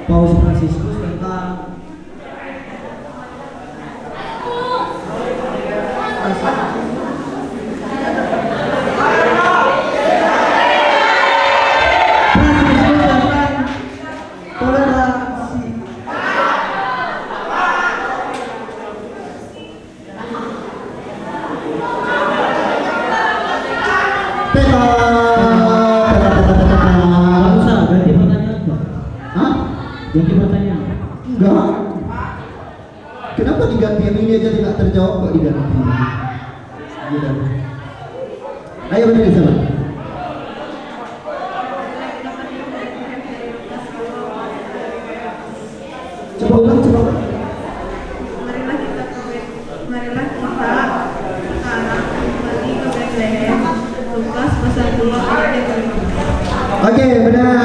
Paus Fransiskus tentang toleransi. Nggak usah, ganti pertanyaan Pak. Hah? Ganti pertanyaan. Enggak. Kenapa diganti yang ini aja tidak terjawab kok diganti? Gitu. Ayo berdiri sama. Coba ulang, coba ulang. Marilah kita sekarang kembali ke Bethlehem. Lukas pasal 2 ayat yang kelima. Oke, benar.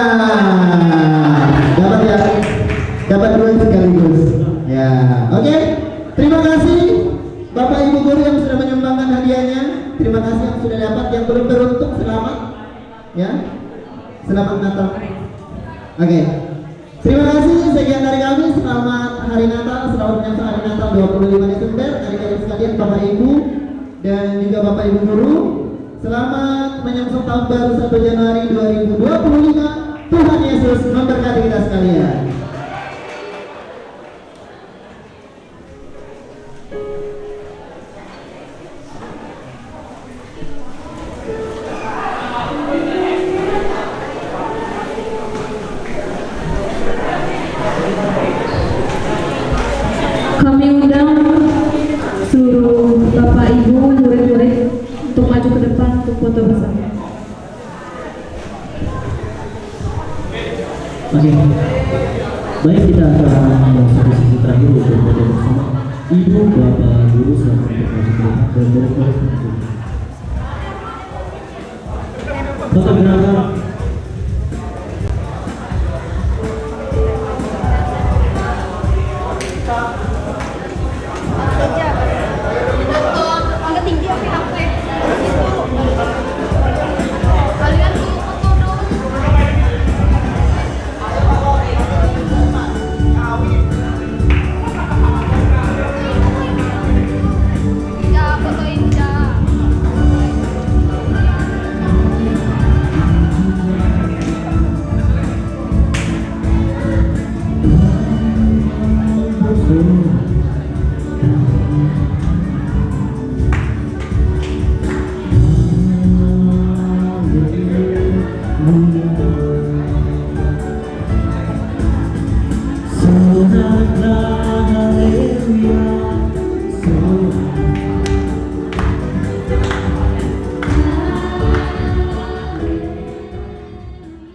Dapat ya? Dapat 2 sekaligus. Ya, oke. Terima kasih Bapak Ibu guru yang sudah menyumbangkan hadiahnya. Terima kasih yang sudah dapat, yang belum beruntung selamat. Ya. Selamat Natal. Oke. Terima kasih, sekian dari kami. Selamat Hari Natal, selamat menyambut Hari Natal 25 Desember. Adik-adik sekalian, Bapak Ibu dan juga Bapak Ibu guru, selamat menyongsong tahun baru 1 Januari 2025. Tuhan Yesus memberkati kita sekalian. Kami undang seluruh Bapak Ibu, murid-murid untuk maju ke depan untuk foto bersama. Oke. Baik, kita akan masuk ke sesi terakhir untuk foto bersama. Ibu, Bapak, Guru, selamat maju ke depan dan murid-murid maju. Foto gerakan. Thank you.